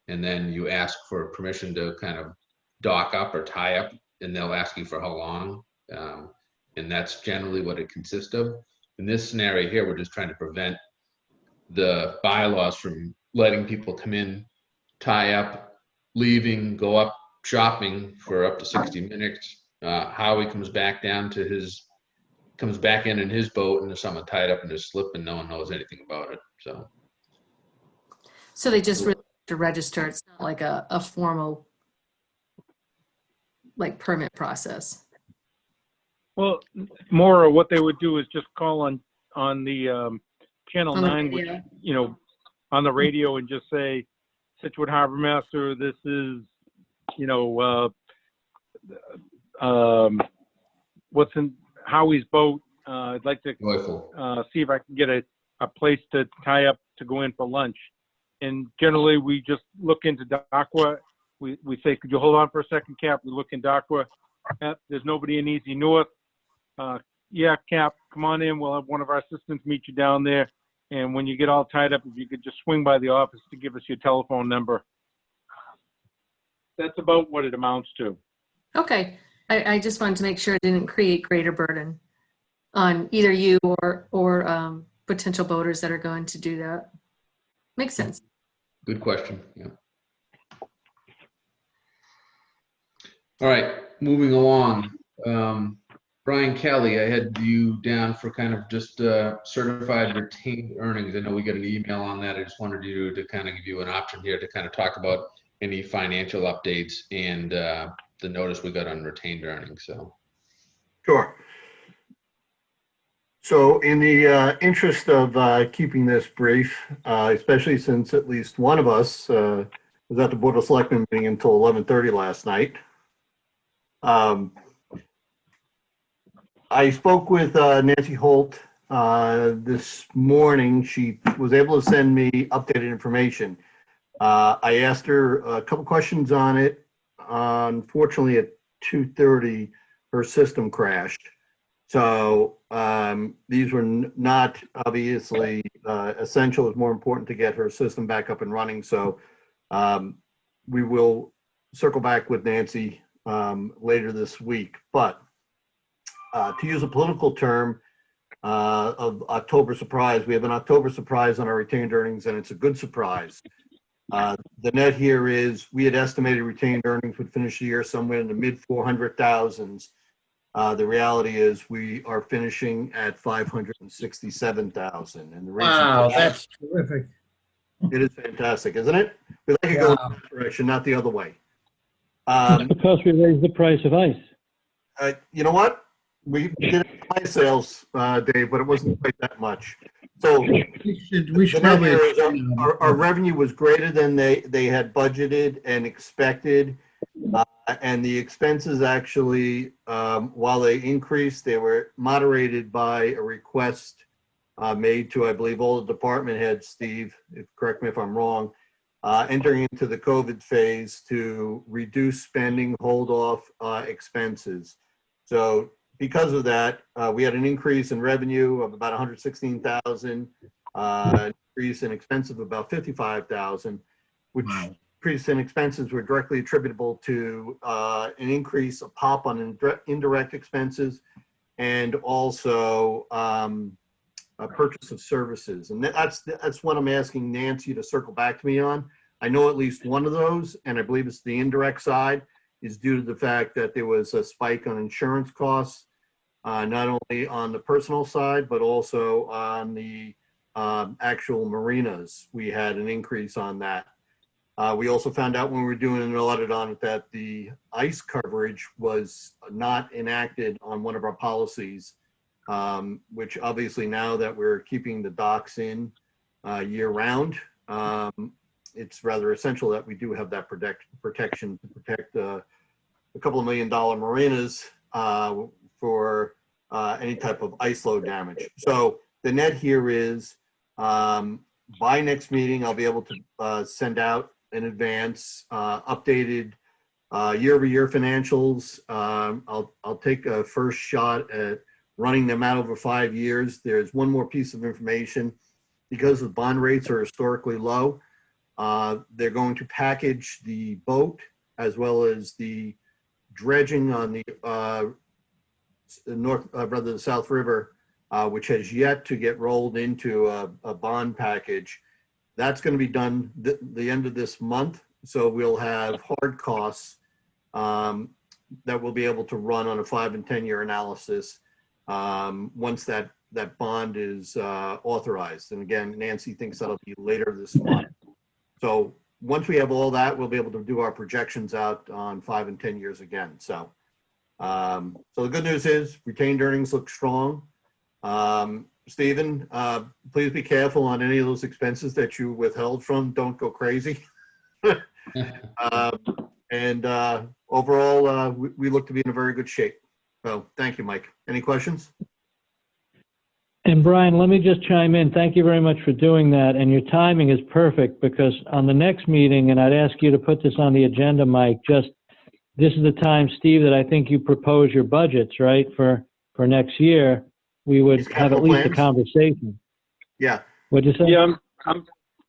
Speaker 1: and then you ask for permission to kind of dock up or tie up, and they'll ask you for how long. And that's generally what it consists of. In this scenario here, we're just trying to prevent the bylaws from letting people come in, tie up, leaving, go up shopping for up to 60 minutes. Howie comes back down to comes back in his boat, and there's someone tied up in his slip and no one knows anything about it.
Speaker 9: So they just really have to register. It's not like a formal like permit process.
Speaker 7: Well, more of what they would do is just call on the Channel
Speaker 9: On the
Speaker 7: 9, which,
Speaker 9: radio.
Speaker 7: on the radio, and just say, Scituate Harbor Master, this is, what's in Howie's boat. I'd like to see if I can get a place to tie up to go in for lunch. And generally, we just look into Aqua. We say, could you hold on for a second, Cap? We look in Aqua. There's nobody in Easy North. Yeah, Cap, come on in. We'll have one of our assistants meet you down there. And when you get all tied up, if you could just swing by the office to give us your telephone number. That's about what it amounts to.
Speaker 9: Okay. I just wanted to make sure it didn't create greater burden on either you or potential boaters that are going to do that. Makes sense.
Speaker 1: Good question. Yeah. All right, moving along. Brian Kelly, I had you down for kind of just certified retained earnings. I know we got an email on that. I just wanted you to kind of give you an option here to kind of talk about any financial updates and the notice we got on retained earnings. So.
Speaker 5: Sure. So in the interest of keeping this brief, especially since at least one of us was at the Board of Selectmen meeting until 11:30 last night, I spoke with Nancy Holt this morning. She was able to send me updated information. I asked her a couple questions on it. Unfortunately, at 2:30, her system crashed. So these were not obviously essential. It's more important to get her system back up and running. So we will circle back with Nancy later this week. But to use a political term of October surprise, we have an October surprise on our retained earnings, and it's a good surprise. The net here is we had estimated retained earnings would finish the year somewhere in the mid 400,000s. The reality is we are finishing at 567,000. And the reason
Speaker 8: that's terrific.
Speaker 5: It is fantastic, isn't it? We like to go in that direction, not the other way.
Speaker 2: Because we raised the price of ice.
Speaker 5: You know what? We did ice sales, Dave, but it wasn't quite that much. So
Speaker 8: We should
Speaker 5: the net
Speaker 8: probably.
Speaker 5: here is our revenue was greater than they had budgeted and expected. And the expenses actually, while they increased, they were moderated by a request made to, I believe, all the department heads, Steve, correct me if I'm wrong, entering into the COVID phase to reduce spending, hold off expenses. So because of that, we had an increase in revenue of about 116,000, increase in expense of about 55,000, which increase in expenses were directly attributable to an increase, a pop on indirect expenses, and also a purchase of services. And that's what I'm asking Nancy to circle back to me on. I know at least one of those, and I believe it's the indirect side, is due to the fact that there was a spike on insurance costs, not only on the personal side, but also on the actual marinas. We had an increase on that. We also found out when we were doing an audit on it that the ice coverage was not enacted on one of our policies, which obviously now that we're keeping the docks in year round, it's rather essential that we do have that protection to protect a couple of $1 million marinas for any type of ice load damage. So the net here is by next meeting, I'll be able to send out in advance updated year-over-year financials. I'll take a first shot at running them out over 5 years. There's one more piece of information. Because the bond rates are historically low, they're going to package the boat as well as the dredging on the the South River, which has yet to get rolled into a bond package. That's going to be done the end of this month. So we'll have hard costs that we'll be able to run on a 5 and 10 year analysis once that bond is authorized. And again, Nancy thinks that'll be later this month. So once we have all that, we'll be able to do our projections out on 5 and 10 years again. So, so the good news is retained earnings look strong. Stephen, please be careful on any of those expenses that you withheld from. Don't go crazy. And overall, we look to be in a very good shape. So thank you, Mike. Any questions?
Speaker 2: And Brian, let me just chime in. Thank you very much for doing that. And your timing is perfect because on the next meeting, and I'd ask you to put this on the agenda, Mike, this is the time, Steve, that I think you propose your budgets, right, for next year. We would have at least a conversation.
Speaker 5: Yeah.
Speaker 2: What'd you say?
Speaker 7: Yeah,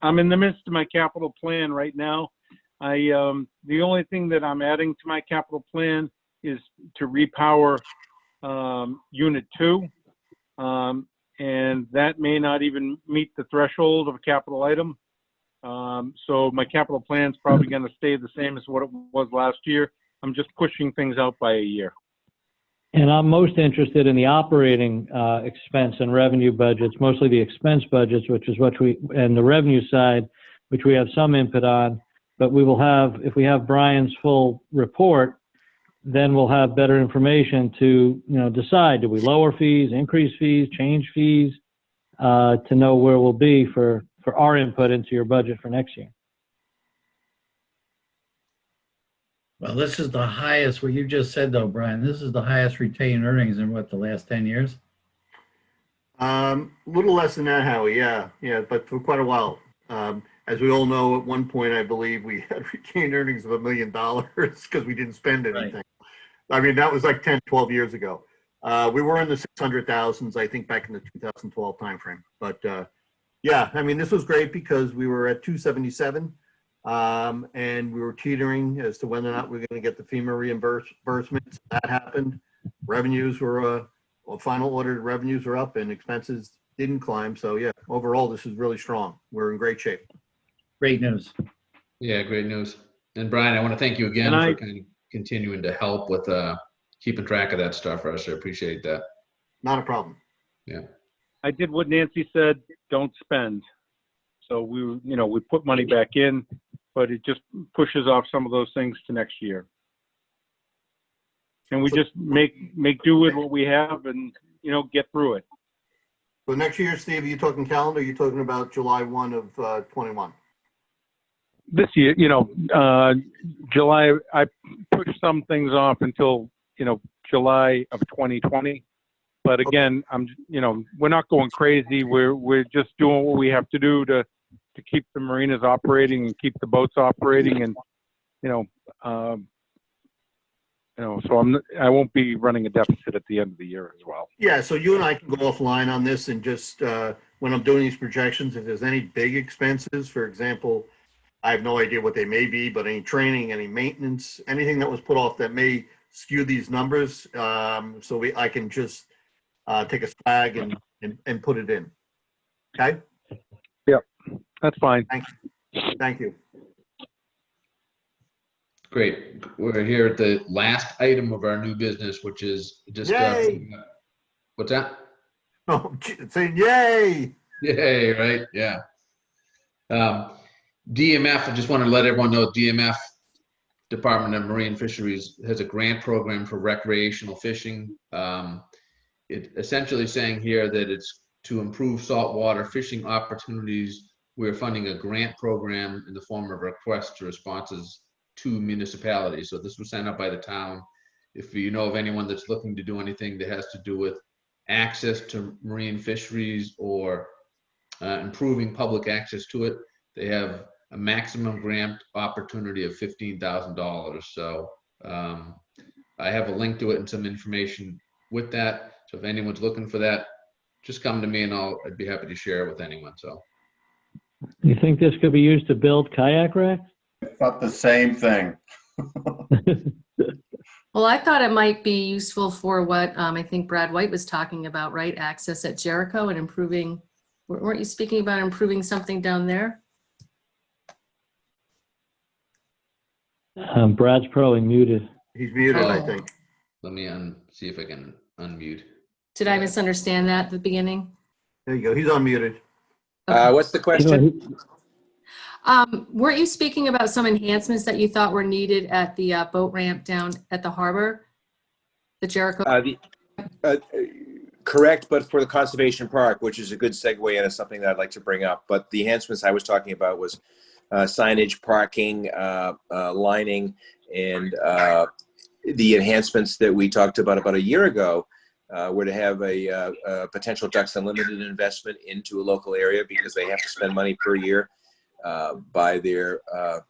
Speaker 7: I'm in the midst of my capital plan right now. The only thing that I'm adding to my capital plan is to repower Unit 2. And that may not even meet the threshold of a capital item. So my capital plan is probably going to stay the same as what it was last year. I'm just pushing things out by a year.
Speaker 2: And I'm most interested in the operating expense and revenue budgets, mostly the expense budgets, which is and the revenue side, which we have some input on. But we will have, if we have Brian's full report, then we'll have better information to, decide, do we lower fees, increase fees, change fees, to know where we'll be for our input into your budget for next year.
Speaker 8: Well, this is the highest, what you just said though, Brian, this is the highest retained earnings in what, the last 10 years?
Speaker 5: A little less than that, Howie. Yeah, but for quite a while. As we all know, at one point, I believe we had retained earnings of $1 million because we didn't spend anything. Right. I mean, that was like 10, 12 years ago. We were in the 600,000s, I think, back in the 2012 timeframe. But yeah, I mean, this was great because we were at 277 and we were teetering as to whether or not we were going to get the FEMA reimbursements. That happened. Revenues were, final audited revenues were up and expenses didn't climb. So yeah, overall, this is really strong. We're in great shape.
Speaker 8: Great news.
Speaker 1: Yeah, great news. And Brian, I want to thank you again for kind of continuing to help with keeping track of that stuff for us. I appreciate that.
Speaker 5: Not a problem.
Speaker 1: Yeah.
Speaker 7: I did what Nancy said, don't spend. So we put money back in, but it just pushes off some of those things to next year. And we just make do with what we have and, get through it.
Speaker 5: So next year, Steve, are you talking calendar? Are you talking about July 1 of 21?
Speaker 7: This year, July, I pushed some things off until, July of 2020. But again, we're not going crazy. We're just doing what we have to do to keep the marinas operating and keep the boats operating. And, so I won't be running a deficit at the end of the year as well.
Speaker 5: Yeah. So you and I can go offline on this and just, when I'm doing these projections, if there's any big expenses, for example, I have no idea what they may be, but any training, any maintenance, anything that was put off that may skew these numbers, so I can just take a swag and put it in. Okay?
Speaker 7: Yep, that's fine.
Speaker 5: Thank you.
Speaker 1: Great. We're here at the last item of our new business, which is discussing. What's that?
Speaker 5: Oh, saying yay!
Speaker 1: Yay, right? Yeah. DMF, I just want to let everyone know DMF, Department of Marine Fisheries, has a grant program for recreational fishing. It essentially saying here that it's to improve saltwater fishing opportunities. We're funding a grant program in the form of requests to responses to municipalities. So this was sent out by the town. If you know of anyone that's looking to do anything that has to do with access to marine fisheries or improving public access to it, they have a maximum grant opportunity of $15,000. So I have a link to it and some information with that. So if anyone's looking for that, just come to me and I'd be happy to share it with anyone. So
Speaker 2: You think this could be used to build kayak racks?
Speaker 12: I thought the same thing.
Speaker 9: Well, I thought it might be useful for what I think Brad White was talking about, right? Access at Jericho and improving, weren't you speaking about improving something down there?
Speaker 2: Brad's probably muted.
Speaker 5: He's muted, I
Speaker 9: Oh.
Speaker 5: think.
Speaker 1: let me see if I can unmute.
Speaker 9: Did I misunderstand that at the beginning?
Speaker 5: There you go. He's unmuted.
Speaker 11: What's the question?
Speaker 9: Weren't you speaking about some enhancements that you thought were needed at the boat ramp down at the harbor? The Jericho?
Speaker 11: Correct, but for the conservation park, which is a good segue into something that I'd like to bring up. But the enhancements I was talking about was signage, parking, lining, and the enhancements that we talked about a year ago were to have a potential Ducks Unlimited investment into a local area because they have to spend money per year by their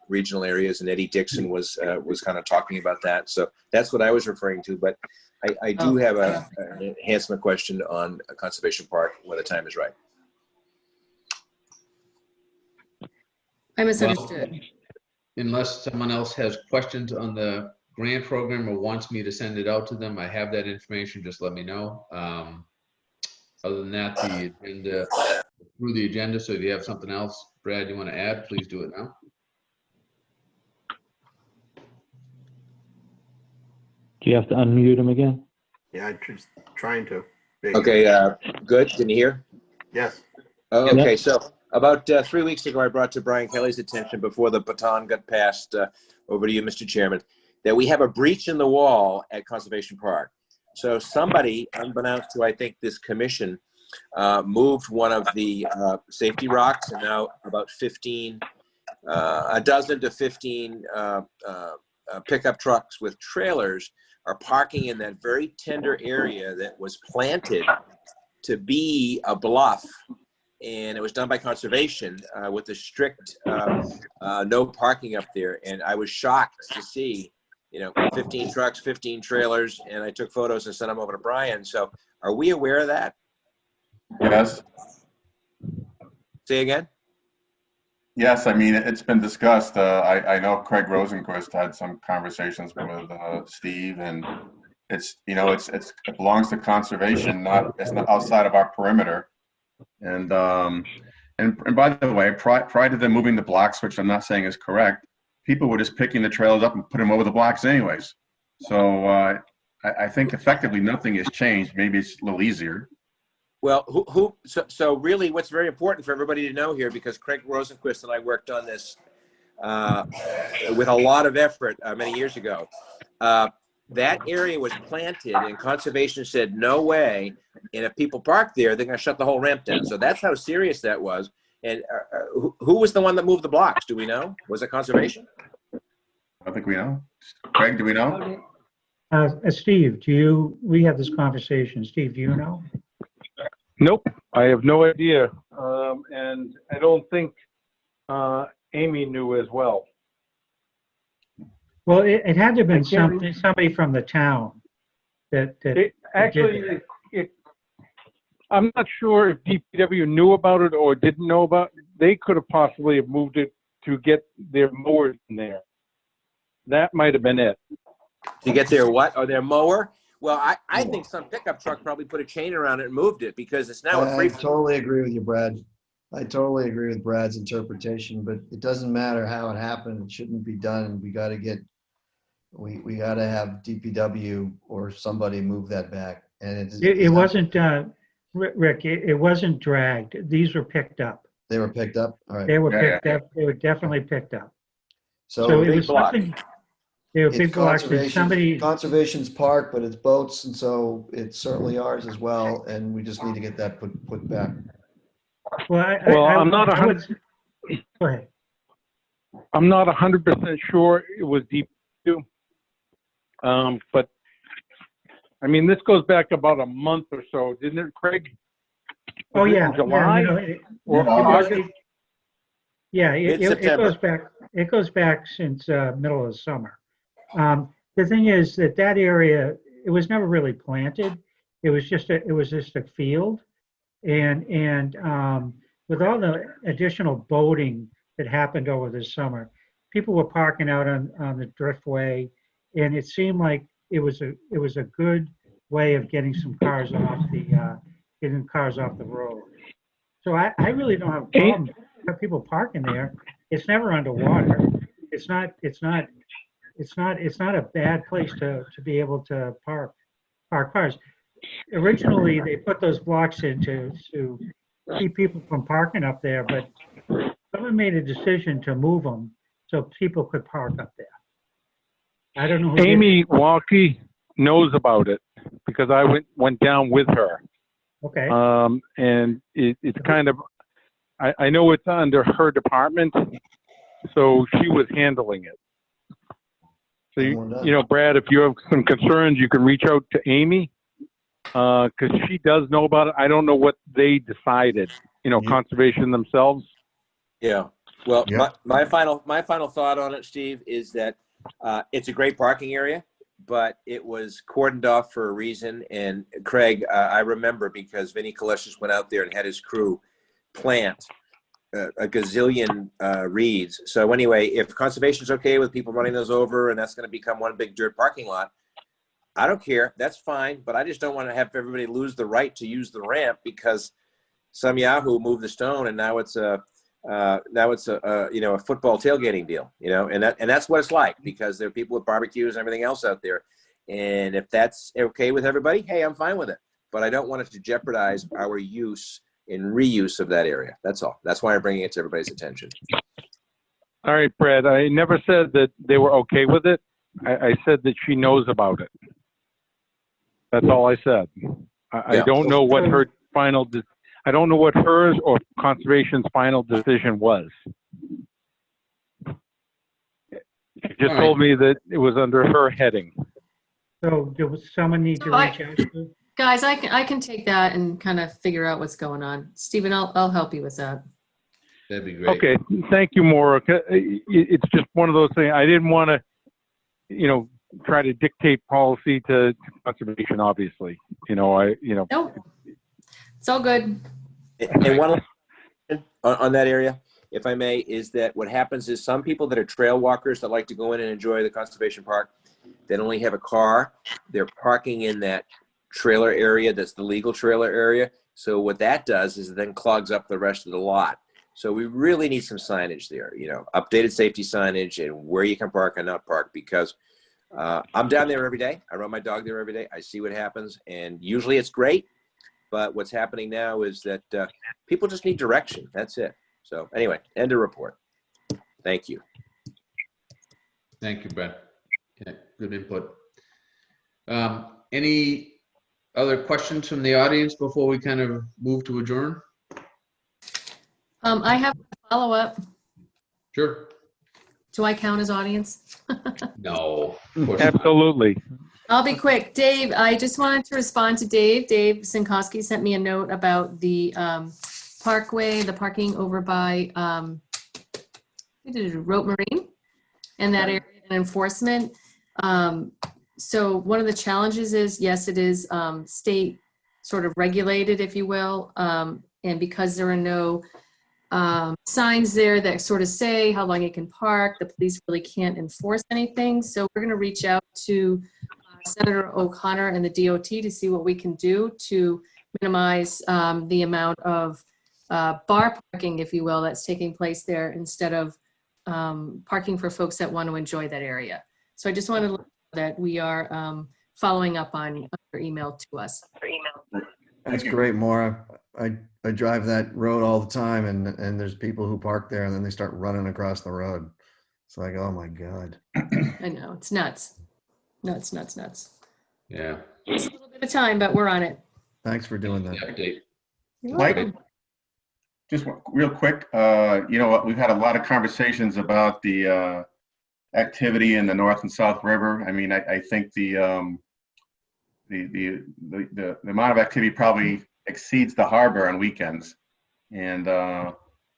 Speaker 11: regional areas, and Eddie Dixon was kind of talking about that. So that's what I was referring to. But I do have an enhancement question on a conservation park when the time is right.
Speaker 9: I misunderstood.
Speaker 1: Well, unless someone else has questions on the grant program or wants me to send it out to them, I have that information. Just let me know. Other than that, the agenda, through the agenda. So if you have something else, Brad, you want to add, please do it now.
Speaker 2: Do you have to unmute him again?
Speaker 5: Yeah, I'm just trying to.
Speaker 11: Okay, good. Can you hear?
Speaker 5: Yes.
Speaker 11: Okay, so about 3 weeks ago, I brought to Brian Kelly's attention before the baton got passed over to you, Mr. Chairman, that we have a breach in the wall at Conservation Park. So somebody, unbeknownst to, I think, this commission, moved one of the safety rocks, and now about 15, a dozen to 15 pickup trucks with trailers are parking in that very tender area that was planted to be a bluff. And it was done by conservation with a strict no parking up there. And I was shocked to see, 15 trucks, 15 trailers, and I took photos and sent them over to Brian. So are we aware of that?
Speaker 12: Yes.
Speaker 11: Say again?
Speaker 12: Yes, I mean, it's been discussed. I know Craig Rosenquist had some conversations with Steve, and it belongs to conservation, it's not outside of our perimeter. And by the way, prior to them moving the blocks, which I'm not saying is correct, people were just picking the trailers up and put them over the blocks anyways. So I think effectively nothing has changed. Maybe it's a little easier.
Speaker 11: Well, so really what's very important for everybody to know here, because Craig Rosenquist and I worked on this with a lot of effort many years ago. That area was planted and conservation said, no way. And if people park there, they're going to shut the whole ramp down. So that's how serious that was. And who was the one that moved the blocks? Do we know? Was it conservation?
Speaker 12: I think we know. Craig, do we know?
Speaker 10: Steve, we had this conversation. Steve, do you know?
Speaker 7: Nope, I have no idea. And I don't think Amy knew as well.
Speaker 10: Well, it had to have been somebody from the town that
Speaker 7: Actually, I'm not sure if DPW knew about it or didn't know about it. They could have possibly have moved it to get their mowers in there. That might have been it.
Speaker 11: To get their what? Or their mower? Well, I think some pickup truck probably put a chain around it and moved it because it's now a
Speaker 3: I
Speaker 11: free.
Speaker 3: totally agree with you, Brad. I totally agree with Brad's interpretation, but it doesn't matter how it happened. It shouldn't be done. We got to get, we got to have DPW or somebody move that back. And
Speaker 10: It wasn't, Rick, it wasn't dragged. These were picked up.
Speaker 3: They were picked up. All right.
Speaker 10: They were
Speaker 12: Yeah,
Speaker 10: picked up. They were definitely picked up.
Speaker 3: So
Speaker 10: So it
Speaker 11: big
Speaker 10: was
Speaker 11: block.
Speaker 10: something, they were
Speaker 3: it's
Speaker 10: big blocks and somebody,
Speaker 3: conservation's park, but it's boats, and so it's certainly ours as well. And we just need to get that put back.
Speaker 10: well,
Speaker 7: I'm not
Speaker 10: I would, go ahead.
Speaker 7: I'm not 100% sure it was DPW. But I mean, this goes back about a month or so, didn't it, Craig?
Speaker 10: Oh,
Speaker 7: Was it
Speaker 10: yeah.
Speaker 7: in July
Speaker 10: Yeah,
Speaker 7: or August?
Speaker 10: Yeah, it
Speaker 11: Mid-September.
Speaker 10: goes back. It goes back since middle of the summer. The thing is that area, it was never really planted. It was just a field, and with all the additional boating that happened over the summer, people were parking out on the driftway, and it seemed like it was a good way of getting some cars off the road. So I really don't have a problem with people parking there. It's never underwater. It's not a bad place to be able to park cars. Originally, they put those blocks in to keep people from parking up there, but someone made a decision to move them so people could park up there. I don't know who did it.
Speaker 7: Amy Walkie knows about it because I went down with her.
Speaker 10: Okay.
Speaker 7: And it's kind of, I know it's under her department, so she was handling it. So, you know, Brad, if you have some concerns, you can reach out to Amy, because she does know about it. I don't know what they decided, conservation themselves.
Speaker 11: Yeah. Well,
Speaker 3: Yeah.
Speaker 11: my final thought on it, Steve, is that it's a great parking area, but it was cordoned off for a reason. And Craig, I remember because Vinny Kalishis went out there and had his crew plant a gazillion reeds. So anyway, if conservation's okay with people running those over and that's going to become one big dirt parking lot, I don't care. That's fine. But I just don't want to have everybody lose the right to use the ramp because some Yahoo moved the stone and now it's a football tailgating deal, and that's what it's like because there are people with barbecues and everything else out there. And if that's okay with everybody, hey, I'm fine with it. But I don't want it to jeopardize our use and reuse of that area. That's all. That's why I'm bringing it to everybody's attention.
Speaker 7: All right, Brad, I never said that they were okay with it. I said that she knows about it. That's all I said. I don't know what her I don't know what hers or conservation's final decision was. She just told me that it was under her heading.
Speaker 10: So does someone need to reach out to?
Speaker 9: Guys, I can take that and kind of figure out what's going on. Stephen, I'll help you with that.
Speaker 1: That'd be great.
Speaker 7: Okay, thank you, Maura. It's just one of those things. I didn't want to, try to dictate policy to conservation. Obviously,
Speaker 9: Nope, it's all good.
Speaker 11: And one on that area, if I may, is that what happens is some people that are trail walkers that like to go in and enjoy the conservation park, they don't only have a car, they're parking in that trailer area that's the legal trailer area. So what that does is it then clogs up the rest of the lot. So we really need some signage there, updated safety signage and where you can park and not park because I'm down there every day. I run my dog there every day. I see what happens and usually it's great. But what's happening now is that people just need direction. That's it. So anyway, end of report. Thank you.
Speaker 1: Thank you, Brad. Okay, good input. Any other questions from the audience before we kind of move to adjourn?
Speaker 9: I have a follow-up.
Speaker 1: Sure.
Speaker 9: Do I count as audience?
Speaker 1: No, of course not.
Speaker 7: Absolutely.
Speaker 9: I'll be quick. Dave, I just wanted to respond to Dave. Dave Sinkowski sent me a note about the parkway, the parking over by Rote Marine and that area and enforcement. So one of the challenges is, yes, it is state sort of regulated, if you will. And because there are no signs there that sort of say how long you can park. The police really can't enforce anything. So we're going to reach out to Senator O'Connor and the DOT to see what we can do to minimize the amount of bar parking, if you will, that's taking place there instead of parking for folks that want to enjoy that area. So I just wanted to let you know that we are following up on your email to us.
Speaker 3: That's great, Maura. I drive that road all the time, and there's people who park there and then they start running across the road. It's like, oh my God.
Speaker 9: I know, it's nuts. Nuts, nuts, nuts.
Speaker 1: Yeah.
Speaker 9: It's a little bit of time, but we're on it.
Speaker 3: Thanks for doing that.
Speaker 1: Update.
Speaker 9: You're
Speaker 12: Mike,
Speaker 9: welcome.
Speaker 12: just real quick, you know what, we've had a lot of conversations about the activity in the North and South River. I mean, I think the amount of activity probably exceeds the harbor on weekends. And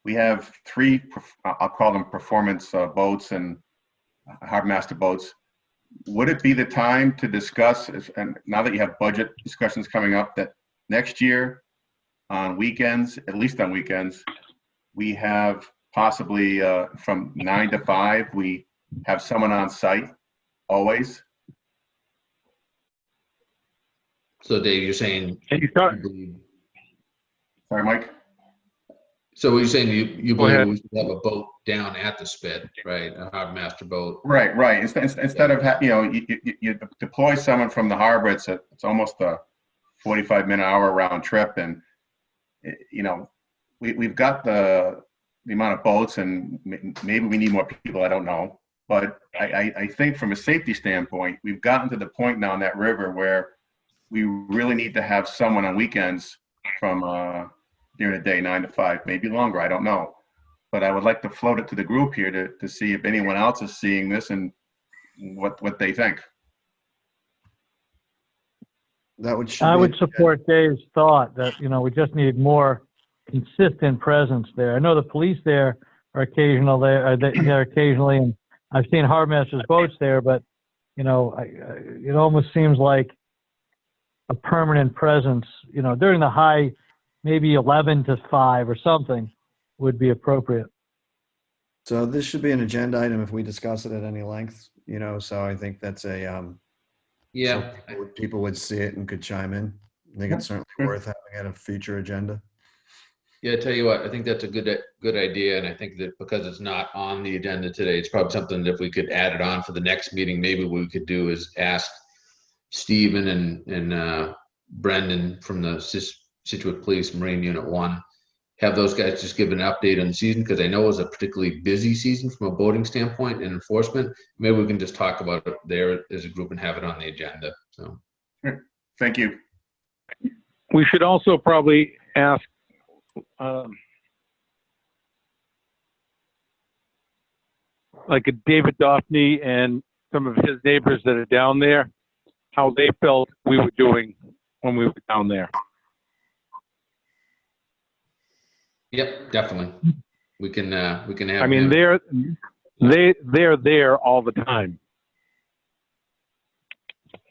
Speaker 12: we have 3, I'll call them performance boats and harbor master boats. Would it be the time to discuss, and now that you have budget discussions coming up, that next year on weekends, at least on weekends, we have possibly from 9 to 5, we have someone on site always?
Speaker 1: So Dave, you're saying,
Speaker 12: Sorry, Mike?
Speaker 1: so what you're saying, you
Speaker 7: Go
Speaker 1: believe
Speaker 7: ahead.
Speaker 1: we should have a boat down at the spit, right? A harbor master boat.
Speaker 12: Right, right. Instead of, you deploy someone from the harbor, it's almost a 45-minute hour round trip. And, we've got the amount of boats, and maybe we need more people, I don't know. But I think from a safety standpoint, we've gotten to the point now in that river where we really need to have someone on weekends from during the day, 9 to 5, maybe longer, I don't know. But I would like to float it to the group here to see if anyone else is seeing this and what they think.
Speaker 3: That would.
Speaker 2: I would support Dave's thought that, we just need more consistent presence there. I know the police there are occasional there, they're occasionally, and I've seen harbor masters boats there, but, it almost seems like a permanent presence, during the high, maybe 11 to 5 or something would be appropriate.
Speaker 3: So this should be an agenda item if we discuss it at any length, so I think that's a,
Speaker 1: Yeah.
Speaker 3: so people would see it and could chime in. I think it's certainly worth having at a future agenda.
Speaker 1: Yeah, I tell you what, I think that's a good idea, and I think that because it's not on the agenda today, it's probably something that if we could add it on for the next meeting, maybe what we could do is ask Stephen and Brendan from the Scituate Police Marine Unit 1, have those guys just give an update on the season, because I know it was a particularly busy season from a boating standpoint and enforcement. Maybe we can just talk about it there as a group and have it on the agenda. So,
Speaker 12: Thank you.
Speaker 7: We should also probably ask like a David Daphne and some of his neighbors that are down there, how they felt we were doing when we were down there.
Speaker 1: yep, definitely. We can have.
Speaker 7: I mean,
Speaker 1: him.
Speaker 7: they're there all the time.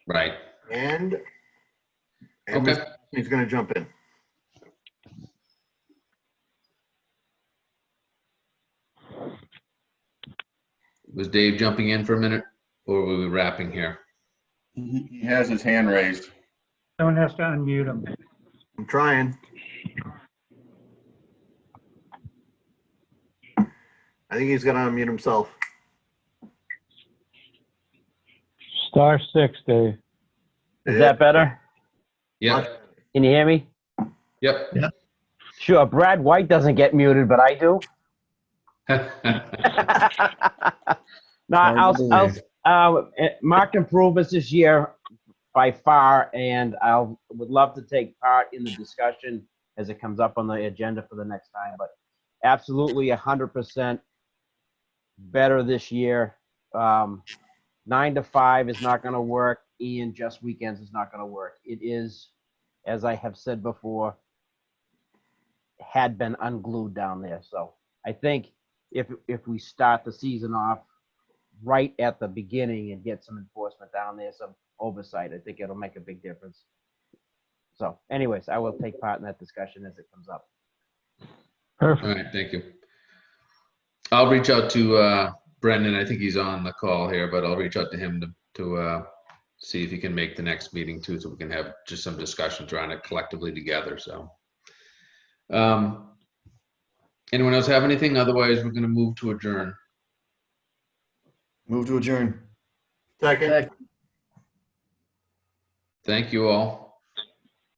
Speaker 1: Right.
Speaker 5: And
Speaker 1: Okay.
Speaker 5: he's going to jump in.
Speaker 1: Was Dave jumping in for a minute, or were we wrapping here?
Speaker 12: He has his hand raised.
Speaker 10: Someone has to unmute him.
Speaker 5: I'm trying. I think he's going to unmute himself.
Speaker 2: Star 6, Dave.
Speaker 14: Is that better?
Speaker 1: Yep.
Speaker 14: Can you hear me?
Speaker 1: Yep.
Speaker 3: Yeah.
Speaker 14: Sure. Brad White doesn't get muted, but I do. No, I'll marked improvements this year by far, and would love to take part in the discussion as it comes up on the agenda for the next time. But absolutely 100% better this year. 9 to 5 is not going to work, and just weekends is not going to work. It is, as I have said before, had been unglued down there. So I think if we start the season off right at the beginning and get some enforcement down there, some oversight, I think it'll make a big difference. So anyways, I will take part in that discussion as it comes up.
Speaker 2: Perfect.
Speaker 1: All right, thank you. I'll reach out to Brendan. I think he's on the call here, but I'll reach out to him to see if he can make the next meeting too, so we can have just some discussion trying to collectively together. So, anyone else have anything? Otherwise, we're going to move to adjourn.
Speaker 3: Move to adjourn.
Speaker 5: Second.
Speaker 1: Thank you all.